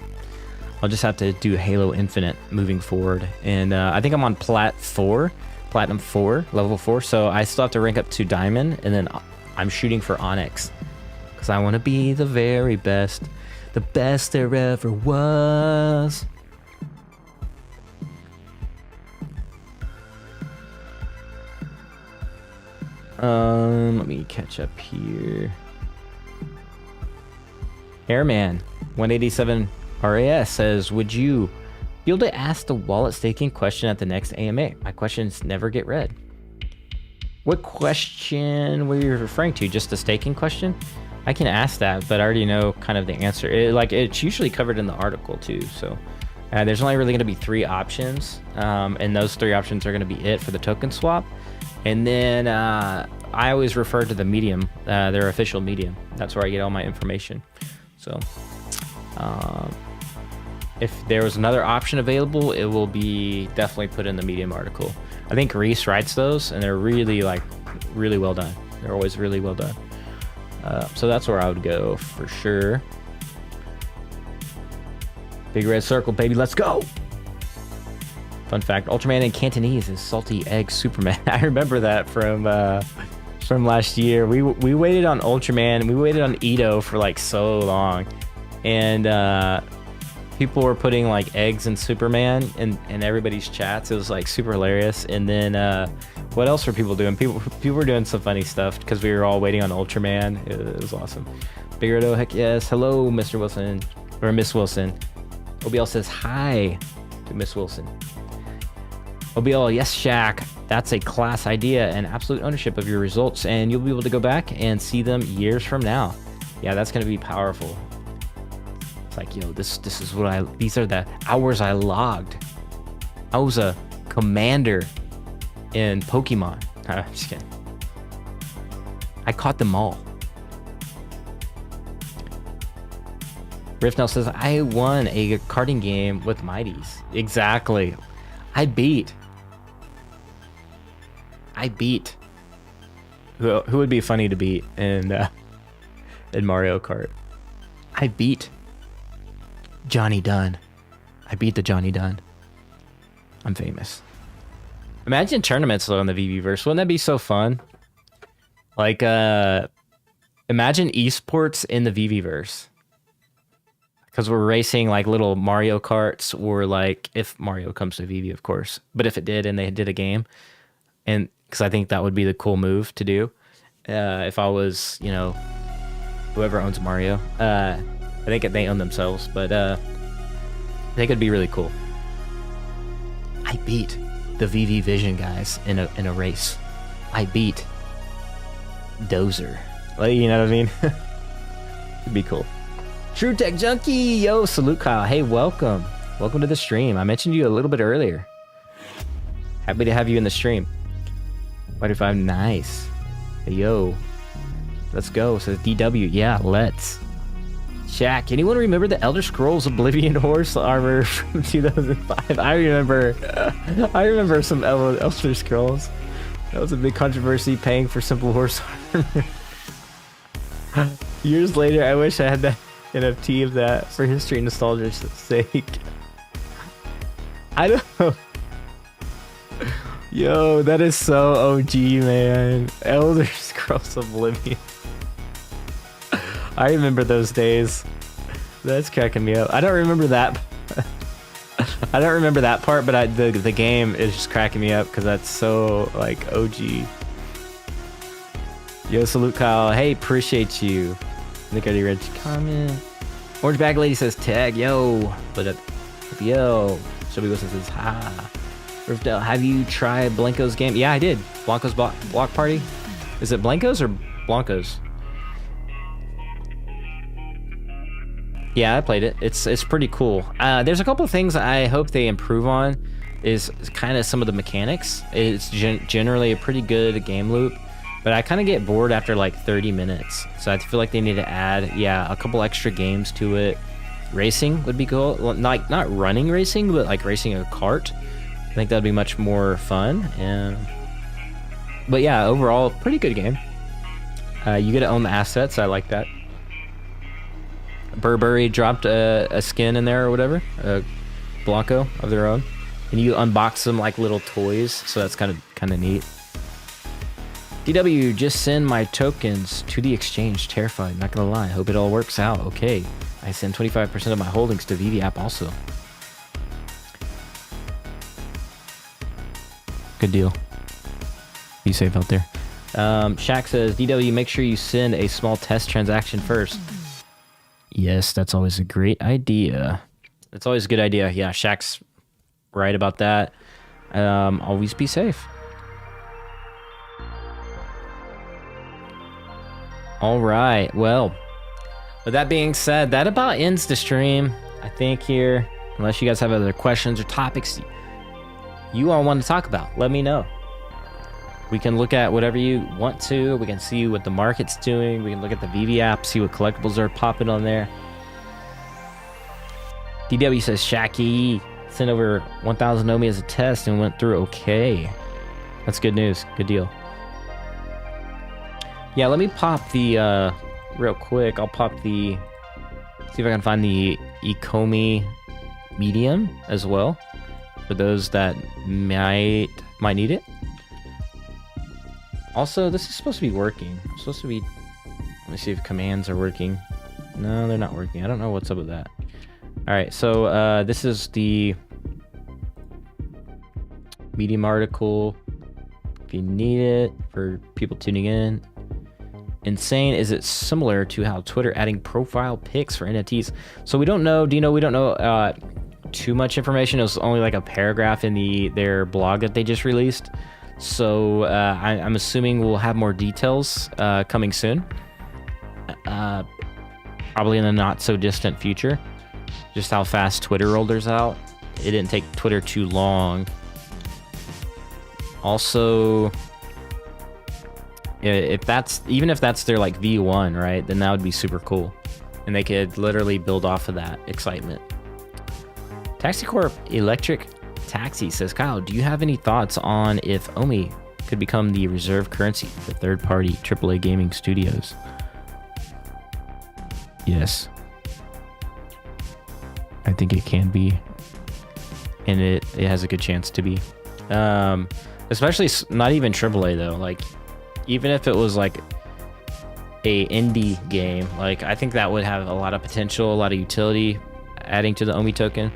I'll just have to do Halo Infinite moving forward. And I think I'm on Platinum 4, level 4. So I still have to rank up to Diamond, and then I'm shooting for Onyx. Because I want to be the very best. The best there ever was. Let me catch up here. Airman 187 RAS says, would you be able to ask the wallet staking question at the next AMA? My questions never get read. What question were you referring to? Just the staking question? I can ask that, but I already know kind of the answer. It's usually covered in the article too. So there's only really going to be 3 options, and those 3 options are going to be it for the token swap. And then I always refer to the Medium, their official Medium. That's where I get all my information. So if there was another option available, it will be definitely put in the Medium article. I think Reese writes those, and they're really well done. They're always really well done. So that's where I would go for sure. Big red circle, baby, let's go. Fun fact, Ultraman in Cantonese is salty egg Superman. I remember that from last year. We waited on Ultraman, we waited on Ito for like so long, and people were putting like eggs in Superman in everybody's chats. It was like super hilarious. And then what else were people doing? People were doing some funny stuff because we were all waiting on Ultraman. It was awesome. Big Red, heck yes. Hello, Mr. Wilson, or Miss Wilson. OBL says hi to Miss Wilson. OBL, yes, Shaq. That's a class idea and absolute ownership of your results, and you'll be able to go back and see them years from now. Yeah, that's gonna be powerful. It's like, yo, this is what these are the hours I logged. I was a commander in Pokemon. I'm just kidding. I caught them all. Riftnell says, I won a karting game with Mighties. Exactly. I beat. Who would be funny to beat in Mario Kart? I beat Johnny Dunn. I beat the Johnny Dunn. I'm famous. Imagine tournaments though in the VVverse. Wouldn't that be so fun? Like, imagine esports in the VVverse. Because we're racing like little Mario Karts, or like if Mario comes to VV, of course. But if it did and they did a game, and because I think that would be the cool move to do. If I was, whoever owns Mario, I think they own themselves, but I think it'd be really cool. I beat the VV Vision guys in a race. I beat Dozer. Like, you know what I mean? It'd be cool. True Tech Junkie, yo, salute Kyle. Hey, welcome to the stream. I mentioned you a little bit earlier. Happy to have you in the stream. What if I'm nice? Hey, yo, let's go. Says DW. Yeah, let's. Shaq, anyone remember the Elder Scrolls Oblivion horse armor from 2005? I remember some Elder Scrolls. That was a big controversy, paying for simple horse armor. Years later, I wish I had that NFT of that for history and nostalgia's sake. I don't know. Yo, that is so OG, man. Elder Scrolls Oblivion. I remember those days. That's cracking me up. I don't remember that. I don't remember that part, but the game is just cracking me up because that's so like OG. Yo, salute Kyle. Hey, appreciate you. I think I already read your comment. Orange Bag Lady says tag. Yo, but yo. Shelby Wilson says ha. Rifdale, have you tried Blanco's game? Yeah, I did. Blanco's block party. Is it Blanco's or Blancos? Yeah, I played it. It's pretty cool. There's a couple of things I hope they improve on. Is kind of some of the mechanics. It's generally a pretty good game loop, but I kind of get bored after like 30 minutes. So I feel like they need to add, a couple extra games to it. Racing would be cool. Well, not running racing, but like racing a kart. I think that'd be much more fun. But yeah, overall, pretty good game. You get to own the assets. I like that. Burberry dropped a skin in there or whatever, a Blanco of their own, and you unbox them like little toys. So that's kind of neat. DW, just send my tokens to the exchange. Terrified, not gonna lie. Hope it all works out. Okay, I send 25% of my holdings to VV app also. Good deal. Be safe out there. Shaq says, DW, make sure you send a small test transaction first. Yes, that's always a great idea. That's always a good idea. Yeah, Shaq's right about that. Always be safe. All right, well, with that being said, that about ends the stream, I think, here. Unless you guys have other questions or topics you all want to talk about, let me know. We can look at whatever you want to. We can see what the market's doing. We can look at the VV app, see what collectibles are popping on there. DW says, Shaqy sent over 1,000 Omi as a test and went through okay. That's good news. Good deal. Yeah, let me pop the, real quick, I'll pop the, see if I can find the Ecomi medium as well, for those that might need it. Also, this is supposed to be working. I'm supposed to be, let me see if commands are working. No, they're not working. I don't know what's up with that. All right, so this is the medium article, if you need it, for people tuning in. Insane, is it similar to how Twitter adding profile pics for NFTs? So we don't know, Dino, we don't know too much information. It was only like a paragraph in their blog that they just released. So I'm assuming we'll have more details coming soon. Probably in the not so distant future. Just how fast Twitter rolled theirs out. It didn't take Twitter too long. Also, even if that's their like V1, right, then that would be super cool, and they could literally build off of that excitement. TaxiCorp Electric Taxi says, Kyle, do you have any thoughts on if Omi could become the reserve currency for third-party AAA gaming studios? Yes, I think it can be, and it has a good chance to be. Especially not even AAA though, like. Even if it was like a indie game, like I think that would have a lot of potential, a lot of utility adding to the Omi token.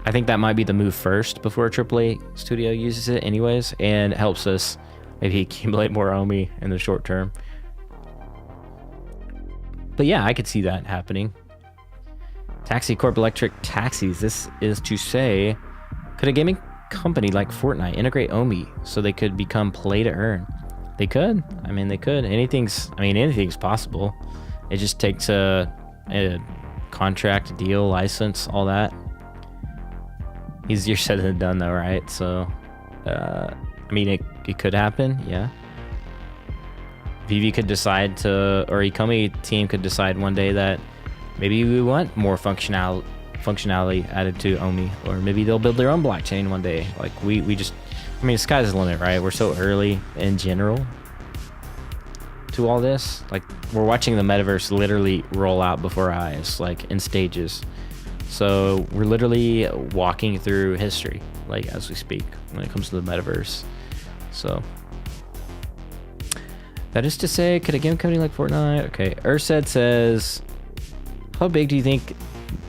I think that might be the move first before a AAA studio uses it anyways, and helps us maybe accumulate more Omi in the short term. But yeah, I could see that happening. TaxiCorp Electric Taxis, this is to say, could a gaming company like Fortnite integrate Omi so they could become play to earn? They could. I mean, they could. Anything's possible. It just takes a contract, deal, license, all that. Easier said than done, though, right? So, I mean, it could happen, yeah. VV could decide to, or Ecomi team could decide one day that maybe we want more functionality added to Omi, or maybe they'll build their own blockchain one day. Like we just. I mean, the sky's the limit, right? We're so early in general to all this. Like, we're watching the metaverse literally roll out before our eyes, like in stages. So we're literally walking through history, like as we speak, when it comes to the metaverse. So that is to say, could a game company like Fortnite? Okay, Ursed says, how big do you think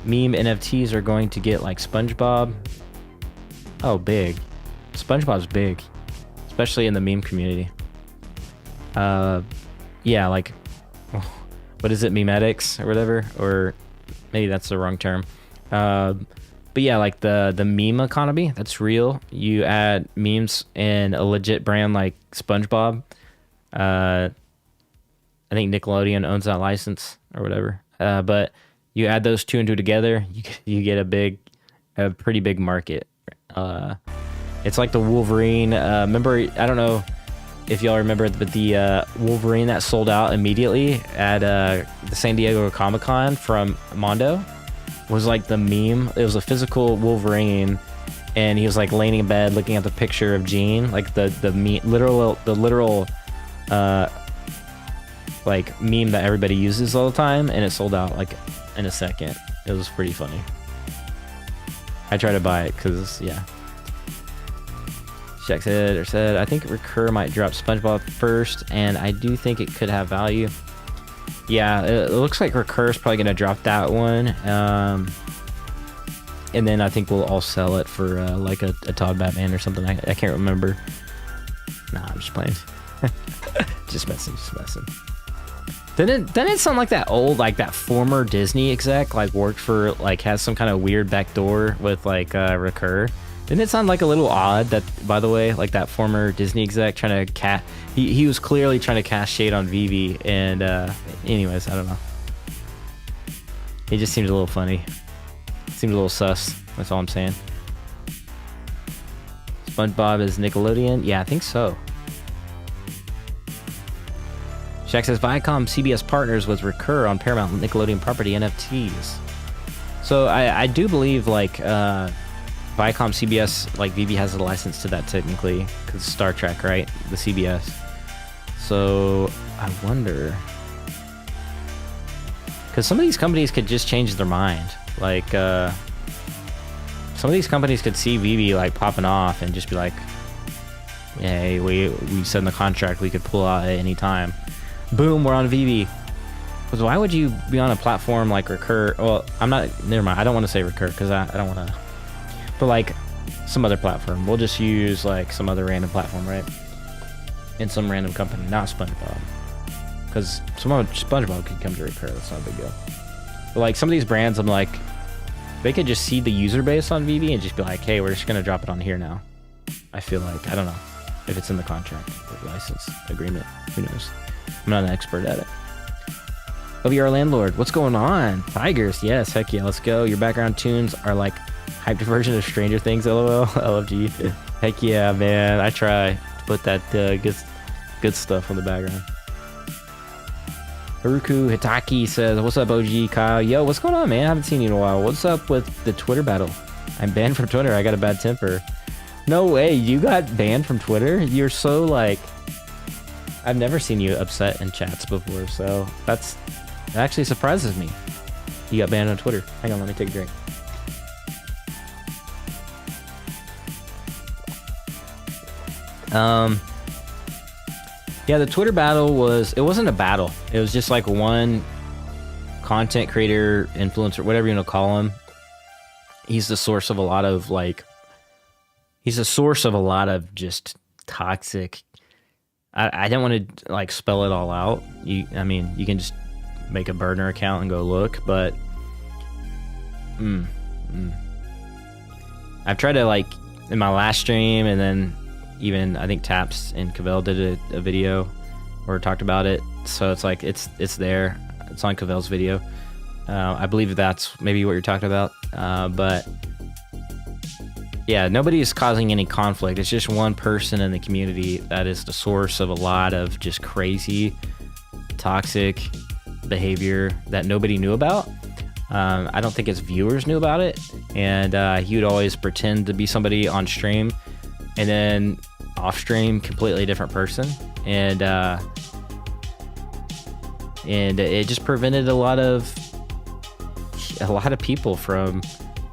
meme NFTs are going to get, like SpongeBob? Oh, big. SpongeBob's big, especially in the meme community. Yeah, like, what is it, memetics or whatever? Or maybe that's the wrong term. But yeah, like the meme economy, that's real. You add memes and a legit brand like SpongeBob. I think Nickelodeon owns that license or whatever. But you add those two and two together, you get a pretty big market. It's like the Wolverine. Remember, I don't know if y'all remember, but the Wolverine that sold out immediately at the San Diego Comic-Con from Mondo was like the meme. It was a physical Wolverine, and he was like laying in bed looking at the picture of Jean, like the literal like meme that everybody uses all the time, and it sold out like in a second. It was pretty funny. I tried to buy it because, yeah. Shaq said, I think Recur might drop SpongeBob first, and I do think it could have value. Yeah, it looks like Recur's probably going to drop that one. And then I think we'll all sell it for like a Todd Batman or something. I can't remember. Nah, I'm just playing. just messing. Didn't it sound like that old, like that former Disney exec, like worked for, like has some kind of weird backdoor with like Recur? Didn't it sound like a little odd that, by the way, like that former Disney exec trying to he was clearly trying to cast shade on Vivi, and anyways, I don't know. He just seems a little funny. Seems a little sus. That's all I'm saying. SpongeBob is Nickelodeon? Yeah, I think so. Shaq says Viacom CBS partners with Recur on Paramount Nickelodeon property NFTs. So I do believe like Viacom CBS, like Vivi has a license to that technically, because Star Trek, right? The CBS. So I wonder, because some of these companies could just change their mind. Like some of these companies could see Vivi like popping off and just be like, hey, we said in the contract we could pull out at any time. Boom, we're on Vivi. Because why would you be on a platform like Recur? Well, never mind. I don't want to say Recur because I don't want to. But like some other platform. We'll just use like some other random platform, right? In some random company, not SpongeBob. Because SpongeBob could come to Recur. That's not a big deal. But like some of these brands, I'm like, they could just see the user base on Vivi and just be like, hey, we're just going to drop it on here now. I feel like, I don't know if it's in the contract or license agreement. Who knows? I'm not an expert at it. OVR Landlord, what's going on? Tigers, yes, heck yeah, let's go. Your background tunes are like hyped version of Stranger Things, lol. LFG. Heck yeah, man. I try to put that good stuff on the background. Haruku Hitaki says, what's up, OG Kyle? Yo, what's going on, man? I haven't seen you in a while. What's up with the Twitter battle? I'm banned from Twitter. I got a bad temper. No way, you got banned from Twitter? You're so like... I've never seen you upset in chats before, so that actually surprises me. You got banned on Twitter. Hang on, let me take a drink. Yeah, the Twitter battle it wasn't a battle. It was just like one content creator, influencer, whatever you want to call him. He's the source of a lot of just toxic. I don't want to like spell it all out. I mean, you can just make a burner account and go look, but I've tried to like in my last stream, and then even I think Taps and Cavell did a video or talked about it. So it's like it's there. It's on Cavell's video. I believe that's maybe what you're talking about. But yeah, nobody is causing any conflict. It's just one person in the community that is the source of a lot of just crazy, toxic behavior that nobody knew about. I don't think his viewers knew about it. And he would always pretend to be somebody on stream and then off stream, completely different person. And it just prevented a lot of people from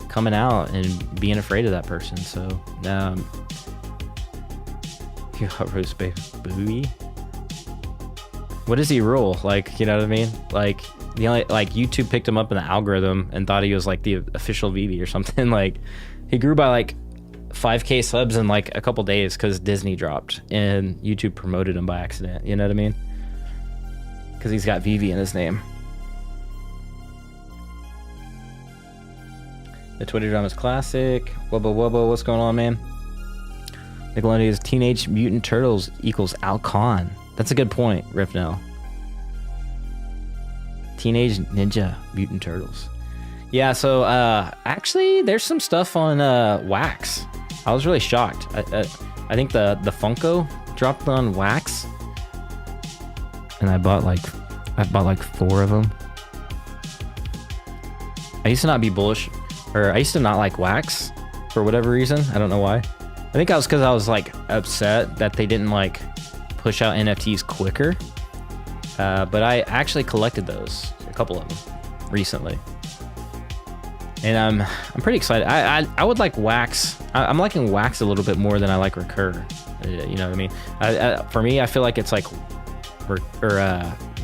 coming out and being afraid of that person. So roast baby. What does he rule? Like, you know what I mean? Like the only like YouTube picked him up in the algorithm and thought he was like the official VV or something. Like he grew by like 5K subs in like a couple days because Disney dropped and YouTube promoted him by accident. You know what I mean? Because he's got VV in his name. The Twitter drama is classic. Wubba, what's going on, man? Nickelodeon's Teenage Mutant Turtles equals Alcon. That's a good point, Rifnell. Teenage Ninja Mutant Turtles. Yeah, so actually, there's some stuff on Wax. I was really shocked. I think the Funko dropped on Wax, and I bought like 4 of them. I used to not be bullish. Or I used to not like Wax for whatever reason. I don't know why. I think that was because I was like upset that they didn't like push out NFTs quicker. But I actually collected those, a couple of them. recently. And I'm pretty excited. I would like Wax. I'm liking Wax a little bit more than I like Recur. You know what I mean? For me, I feel like it's like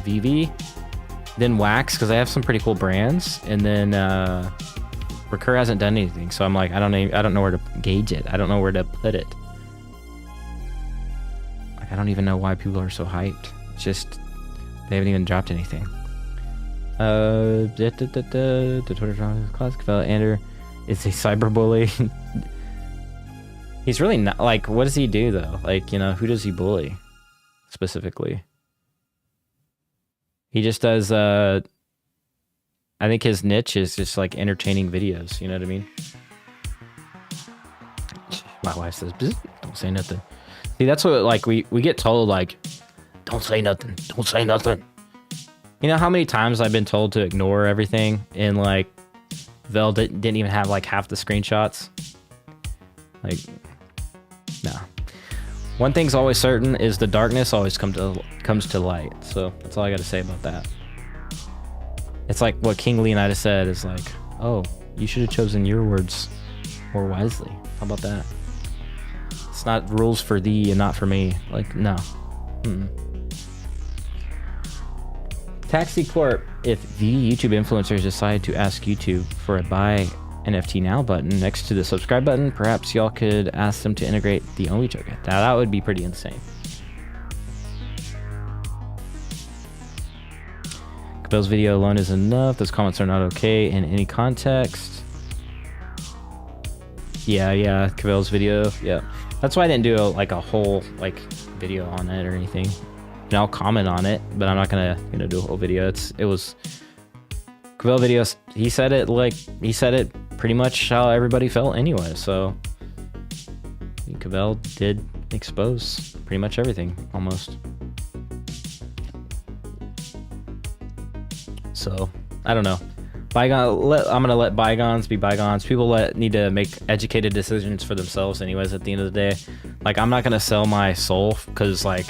VV, then Wax, because I have some pretty cool brands, and then Recur hasn't done anything. So I'm like, I don't know where to gauge it. I don't know where to put it. Like, I don't even know why people are so hyped. It's just they haven't even dropped anything. The Twitter classic fella Ander is a cyberbully. He's really not, like, what does he do though? Like, you know, who does he bully specifically? He just does I think his niche is just like entertaining videos, you know what I mean? My wife says, don't say nothing. See, that's what, like, we get told, like, don't say nothing, don't say nothing. You know how many times I've been told to ignore everything, and like Vel didn't even have like half the screenshots? Like, no. One thing's always certain is the darkness always comes to light. So that's all I got to say about that. It's like what King Leonidas said is like, oh, you should have chosen your words more wisely. How about that? It's not rules for thee and not for me. Like, no. Taxi Corp, if the YouTube influencers decide to ask YouTube for a buy NFT now button next to the subscribe button, perhaps y'all could ask them to integrate the OMI token. Now that would be pretty insane. Cabell's video alone is enough. Those comments are not okay in any context. Yeah, Cabell's video. Yeah, that's why I didn't do a whole like video on it or anything. And I'll comment on it, but I'm not gonna do a whole video. It was Cabell videos. He said it pretty much how everybody felt anyway. So Cabell did expose pretty much everything almost. So I don't know. I'm gonna let bygones be bygones. People need to make educated decisions for themselves anyways at the end of the day. Like, I'm not gonna sell my soul because like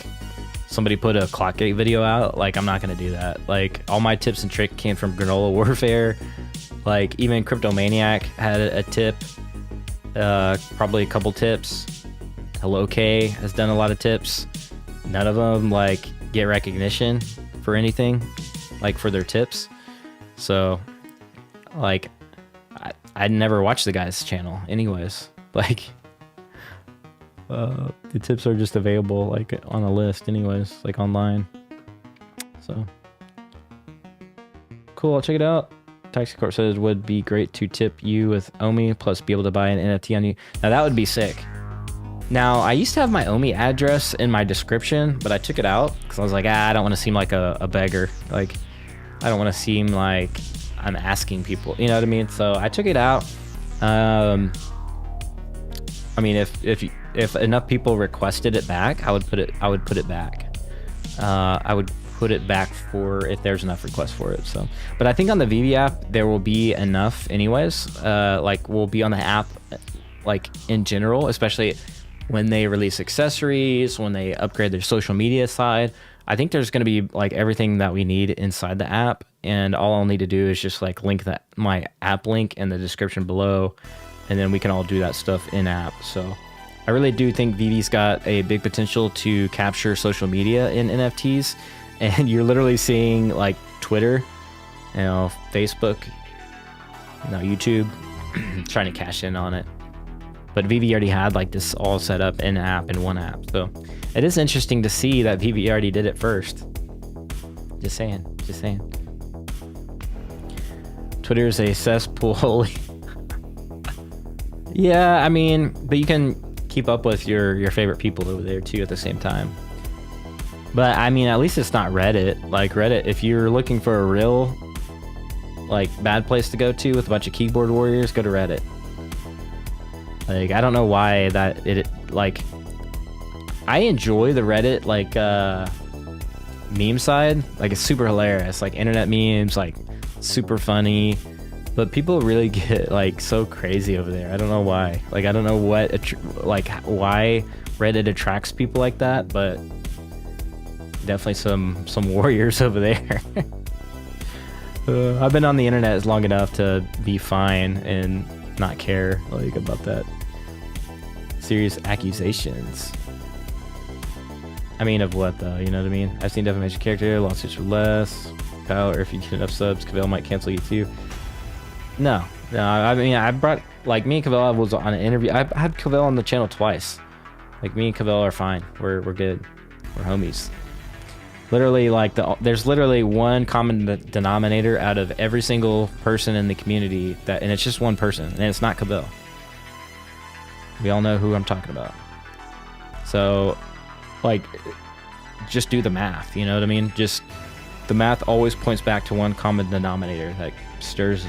somebody put a Clockgate video out. Like, I'm not gonna do that. Like, all my tips and tricks came from Granola Warfare. Like, even Cryptomaniac had a tip, probably a couple tips. Hello K has done a lot of tips. None of them like get recognition for anything, like for their tips. So like I never watched the guy's channel anyways. Like, the tips are just available like on a list anyways, like online. So cool, I'll check it out. Taxi Corp says would be great to tip you with OMI plus be able to buy an NFT on you. Now that would be sick. Now I used to have my OMI address in my description, but I took it out because I was like, I don't want to seem like a beggar. Like, I don't want to seem like I'm asking people, you know what I mean? So I took it out. I mean, if enough people requested it back, I would put it back. I would put it back for if there's enough requests for it. So, but I think on the VV app there will be enough anyways. Like, we'll be on the app, like in general, especially when they release accessories, when they upgrade their social media side. I think there's going to be like everything that we need inside the app, and all I'll need to do is just like link my app link in the description below, and then we can all do that stuff in app. So I really do think VV's got a big potential to capture social media in NFTs, and you're literally seeing like Twitter, Facebook, YouTube trying to cash in on it. But VV already had like this all set up in one app. So it is interesting to see that VV already did it first. Just saying. Twitter is a cesspool. Yeah, I mean, but you can keep up with your favorite people over there too at the same time. But I mean, at least it's not Reddit. Like Reddit, if you're looking for a real like bad place to go to with a bunch of keyboard warriors, go to Reddit. Like, I don't know why like, I enjoy the Reddit, like, meme side. Like, it's super hilarious. Like, internet memes, like, super funny. But people really get, like, so crazy over there. I don't know why. Like, I don't know why Reddit attracts people like that, but definitely some warriors over there. I've been on the internet long enough to be fine and not care like about that serious accusations. I mean, of what though? You know what I mean? I've seen defamation character, lawsuits for less. Kyle, or if you get enough subs, Cavell might cancel you too. No. I mean, I brought, like, me and Cavell was on an interview. I had Cavell on the channel twice. Like, me and Cavell are fine. We're good. We're homies. Literally, like, there's literally one common denominator out of every single person in the community, and it's just one person, and it's not Cavell. We all know who I'm talking about. So, like, just do the math, you know what I mean? Just, the math always points back to one common denominator that stirs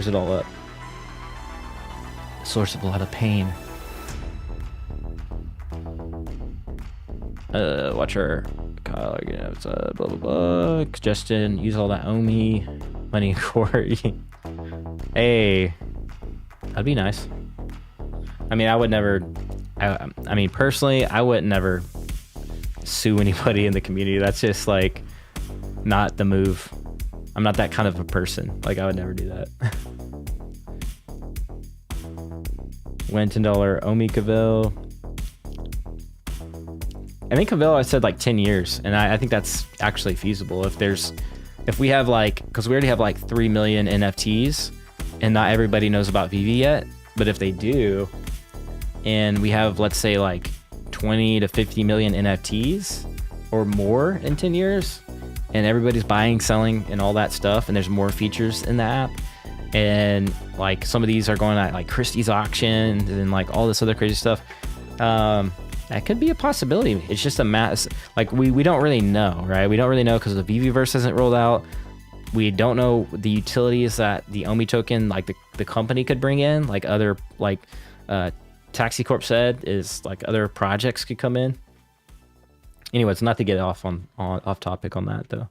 it all up. Source of a lot of pain. Watch her. Kyle, you know, it's blah blah blah. Congestion. Use all that Omi money in court. Hey, that'd be nice. I mean, I would never. I mean, personally, I would never sue anybody in the community. That's just like not the move. I'm not that kind of a person. Like, I would never do that. Win $10 Omi Cavell. I think Cavell, I said like 10 years, and I think that's actually feasible. If we have like, because we already have like 3 million NFTs, and not everybody knows about VV yet, but if they do, and we have, let's say, like 20 to 50 million NFTs or more in 10 years, and everybody's buying, selling, and all that stuff, and there's more features in the app, and like some of these are going at like Christie's auction and like all this other crazy stuff, that could be a possibility. It's just a mass, like we don't really know, right? We don't really know because the VVverse hasn't rolled out. We don't know the utilities that the Omi token, like the company could bring in, like other, like Taxi Corp said, is like other projects could come in. Anyways, not to get off topic on that though.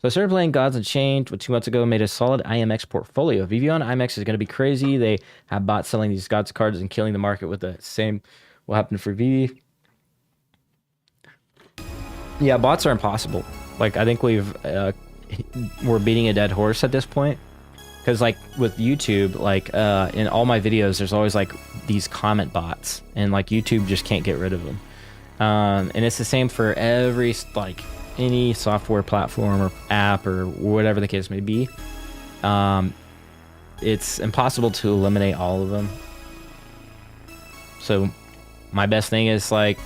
So I started playing Gods Unchained 2 months ago, made a solid IMX portfolio. VV on IMX is going to be crazy. They have bots selling these Gods cards and killing the market with the same what happened for VV. Yeah, bots are impossible. Like, I think we're beating a dead horse at this point. Because like with YouTube, like in all my videos, there's always like these comment bots, and like YouTube just can't get rid of them. And it's the same for every, like, any software platform or app or whatever the case may be. It's impossible to eliminate all of them. So my best thing is like,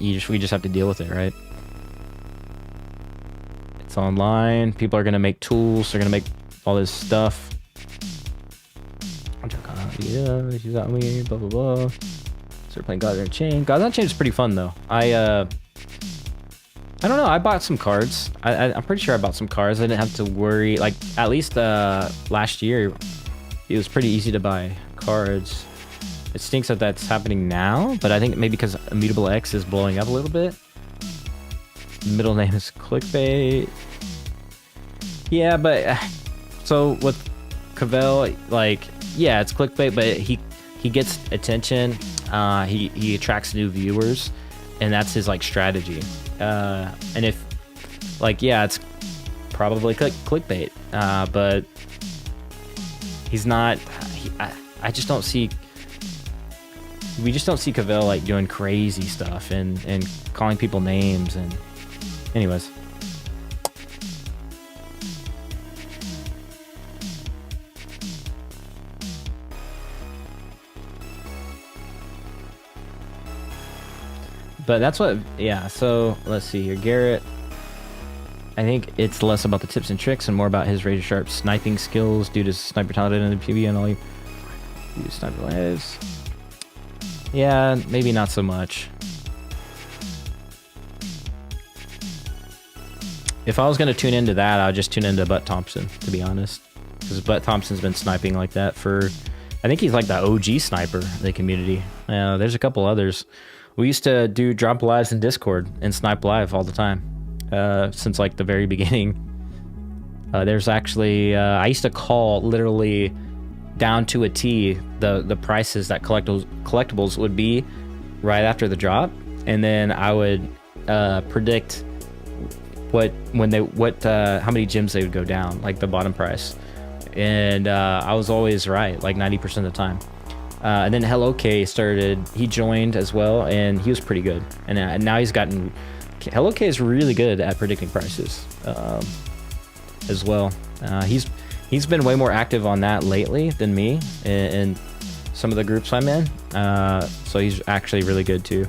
we just have to deal with it, right? It's online. People are gonna make tools. They're gonna make all this stuff. Yeah, she's got me. Blah blah blah. Start playing Gods Unchained. Gods Unchained is pretty fun though. I don't know. I bought some cards. I'm pretty sure I bought some cards. I didn't have to worry. Like, at least last year, it was pretty easy to buy cards. It stinks that that's happening now, but I think maybe because Immutable X is blowing up a little bit. Middle name is Clickbait. Yeah, but so with Cavell, like, yeah, it's Clickbait, but he gets attention. He attracts new viewers, and that's his like strategy. And if, like, yeah, it's probably clickbait, but he's not. I just don't see. We just don't see Cavell like doing crazy stuff and calling people names and. Anyways. But that's what, yeah, so let's see here. Garrett, I think it's less about the tips and tricks and more about his razor sharp sniping skills due to sniper talent in the PvE and all you use sniper lives. Yeah, maybe not so much. If I was going to tune into that, I would just tune into Butt Thompson, to be honest. Because Butt Thompson's been sniping like that for, I think he's like the OG sniper in the community. There's a couple others. We used to do drop lives in Discord and snipe live all the time, since like the very beginning. There's actually, I used to call literally down to a T the prices that collectibles would be right after the drop, and then I would predict how many gems they would go down, like the bottom price. And I was always right, like 90% of the time. And then Hello K he joined as well, and he was pretty good. And now he's gotten, Hello K is really good at predicting prices as well. He's been way more active on that lately than me in some of the groups I'm in. So he's actually really good too.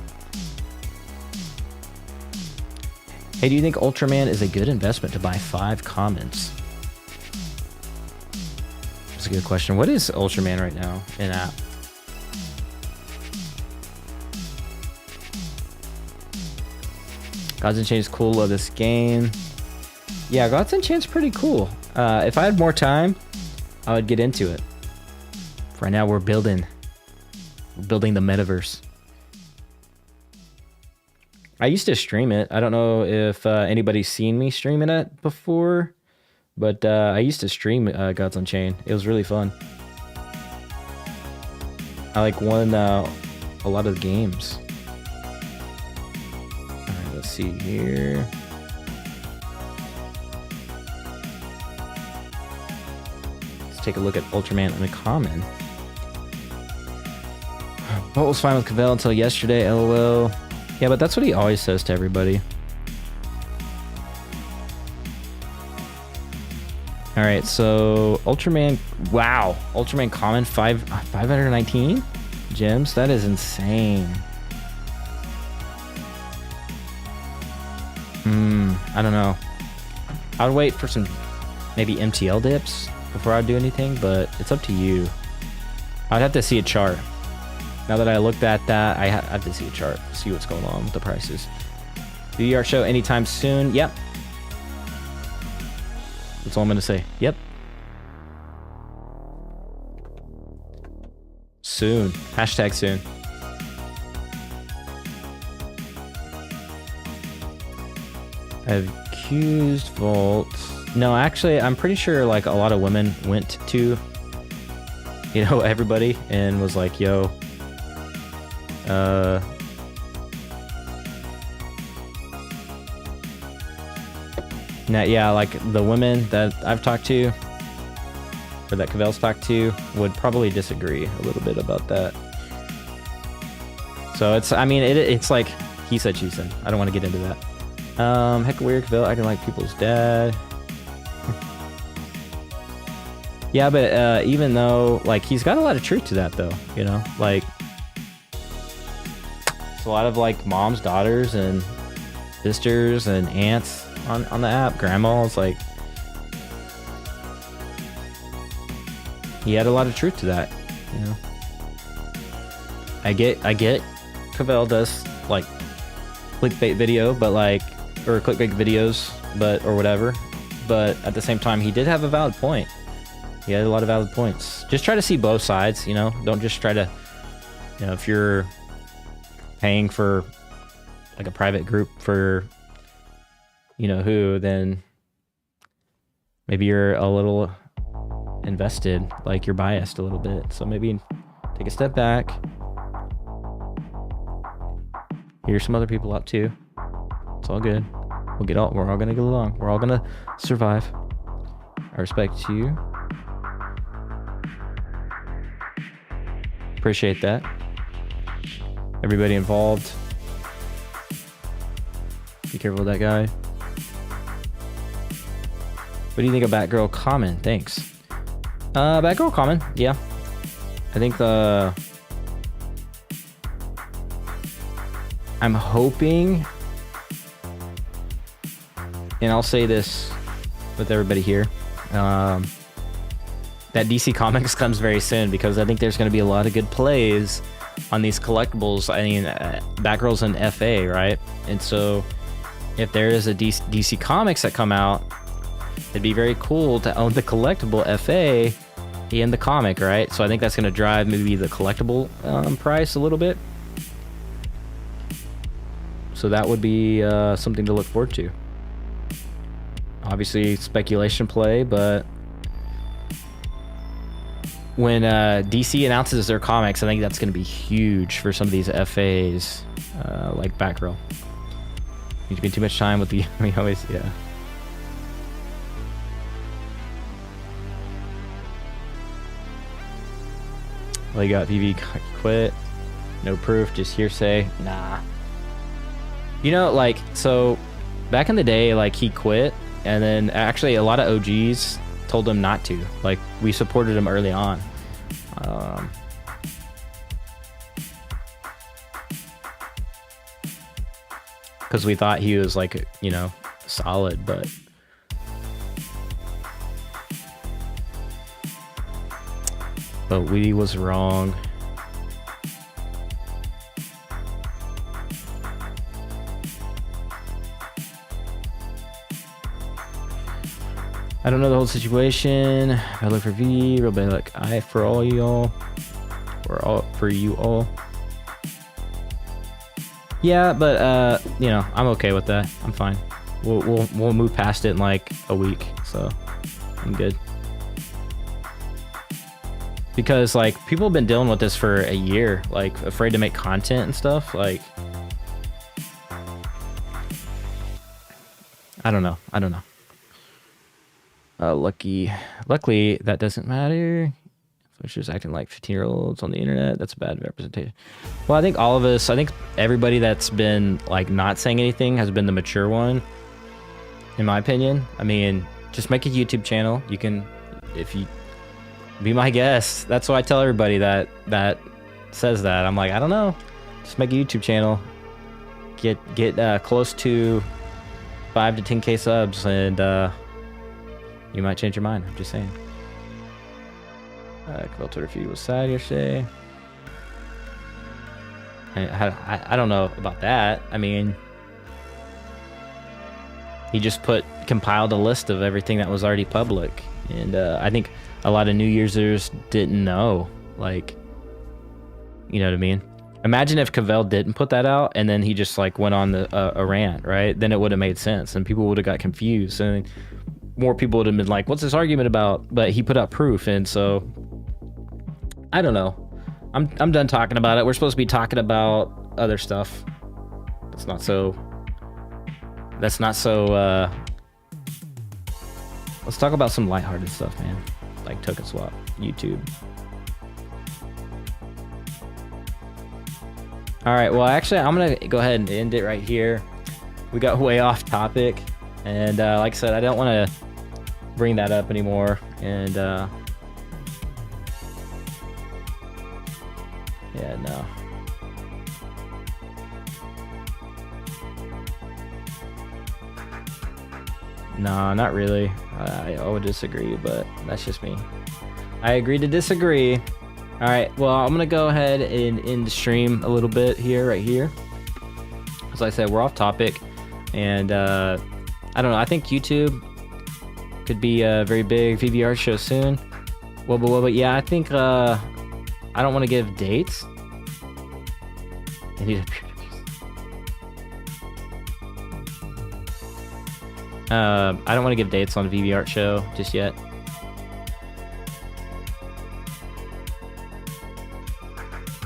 Hey, do you think Ultraman is a good investment to buy 5 comments? That's a good question. What is Ultraman right now in app? Gods Unchained is cool. Love this game. Yeah, Gods Unchained is pretty cool. If I had more time, I would get into it. For right now, we're building the metaverse. I used to stream it. I don't know if anybody's seen me streaming it before, but I used to stream Gods Unchained. It was really fun. I like won a lot of the games. All right, let's see here. Let's take a look at Ultraman Uncommon. What was fine with Cavell until yesterday, LOL. Yeah, but that's what he always says to everybody. All right, so Ultraman, wow, Ultraman Common 519 gems. That is insane. I don't know. I would wait for some maybe MTL dips before I do anything, but it's up to you. I'd have to see a chart. Now that I looked at that, I have to see a chart, see what's going on with the prices. VR show anytime soon? Yep. That's all I'm going to say. Yep. Soon. Hashtag soon. I've accused Vault. No, actually, I'm pretty sure like a lot of women went to, you know, everybody and was like, yo, now, yeah, like the women that I've talked to, or that Cavell's talked to, would probably disagree a little bit about that. So it's, I mean, it's like he said, she said. I don't want to get into that. Heck weird, Cavell acting like people's dad. Yeah, but even though, like, he's got a lot of truth to that, though, you know, like. A lot of like moms, daughters, and sisters and aunts on the app. Grandmas, like, he had a lot of truth to that, you know. I get Cavell does like clickbait video, but like, or clickbait videos, but or whatever, but at the same time he did have a valid point. He had a lot of valid points. Just try to see both sides, you know. Don't just try to, you know, if you're paying for like a private group for, you know who, then maybe you're a little invested, like you're biased a little bit. So maybe take a step back, hear some other people out too. It's all good. We're all gonna get along. We're all gonna survive. I respect you. Appreciate that. Everybody involved. Be careful with that guy. What do you think of Batgirl Common? Thanks. Batgirl Common, yeah. I think I'm hoping, and I'll say this with everybody here, that DC Comics comes very soon, because I think there's going to be a lot of good plays on these collectibles. I mean, Batgirl's an FA, right? And so if there is a DC Comics that come out, it'd be very cool to own the collectible FA in the comic, right? So I think that's going to drive maybe the collectible price a little bit. So that would be something to look forward to. Obviously speculation play, but when DC announces their comics, I think that's going to be huge for some of these FAs, like Batgirl. You spend too much time with the we always yeah. Well, you got VV quit. No proof, just hearsay. Nah. You know, like, so back in the day, like, he quit, and then actually a lot of OGs told him not to. Like, we supported him early on. Because we thought he was, like, you know, solid, but we was wrong. I don't know the whole situation. I look for V, real bad like I for all y'all. For you all. Yeah, but you know, I'm okay with that. I'm fine. We'll move past it in like a week, so I'm good. Because like people have been dealing with this for a year, like afraid to make content and stuff. Like I don't know. Luckily that doesn't matter. Which is acting like 15-year-olds on the internet. That's a bad representation. Well, I think all of us, I think everybody that's been like not saying anything has been the mature one, in my opinion. I mean, just make a YouTube channel. You can, if you be my guest. That's why I tell everybody that says that. I'm like, I don't know. Just make a YouTube channel. Get close to 5 to 10K subs, and you might change your mind. I'm just saying. Cavill Twitter feed was sad yesterday. I don't know about that. I mean, he just compiled a list of everything that was already public, and I think a lot of new users didn't know. Like, you know what I mean? Imagine if Cavill didn't put that out, and then he just like went on a rant, right? Then it would have made sense, and people would have got confused, and more people would have been like, "What's this argument about?" But he put out proof, and so I don't know. I'm done talking about it. We're supposed to be talking about other stuff. That's not so. Let's talk about some lighthearted stuff, man. Like token swap, YouTube. All right. Well, actually, I'm gonna go ahead and end it right here. We got way off topic, and like I said, I don't want to bring that up anymore. And yeah, no. No, not really. I would disagree, but that's just me. I agree to disagree. All right, well, I'm gonna go ahead and end the stream a little bit here, right here. As I said, we're off topic, and I don't know. I think YouTube could be a very big VVR show soon. But yeah, I think I don't want to give dates. I need I don't want to give dates on a VVR show just yet.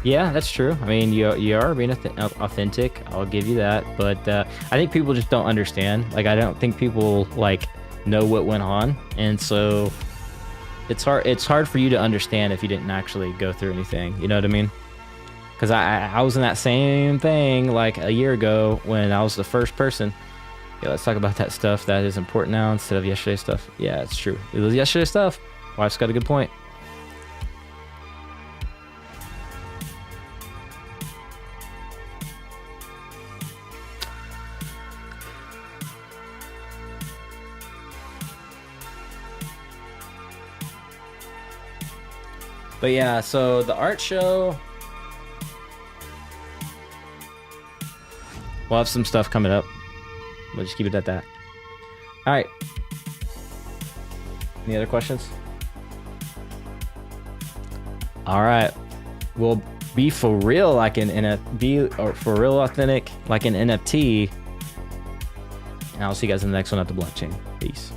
Yeah, that's true. I mean, you are being authentic. I'll give you that. But I think people just don't understand. Like, I don't think people like know what went on, and so it's hard for you to understand if you didn't actually go through anything. You know what I mean? Because I was in that same thing like a year ago when I was the first person. Yeah, let's talk about that stuff that is important now instead of yesterday's stuff. Yeah, it's true. It was yesterday's stuff. Wife's got a good point. But yeah, so the art show, we'll have some stuff coming up. We'll just keep it at that. All right. Any other questions? All right. We'll be for real like an NFT, or for real authentic like an NFT. And I'll see you guys in the next one at the blockchain. Peace.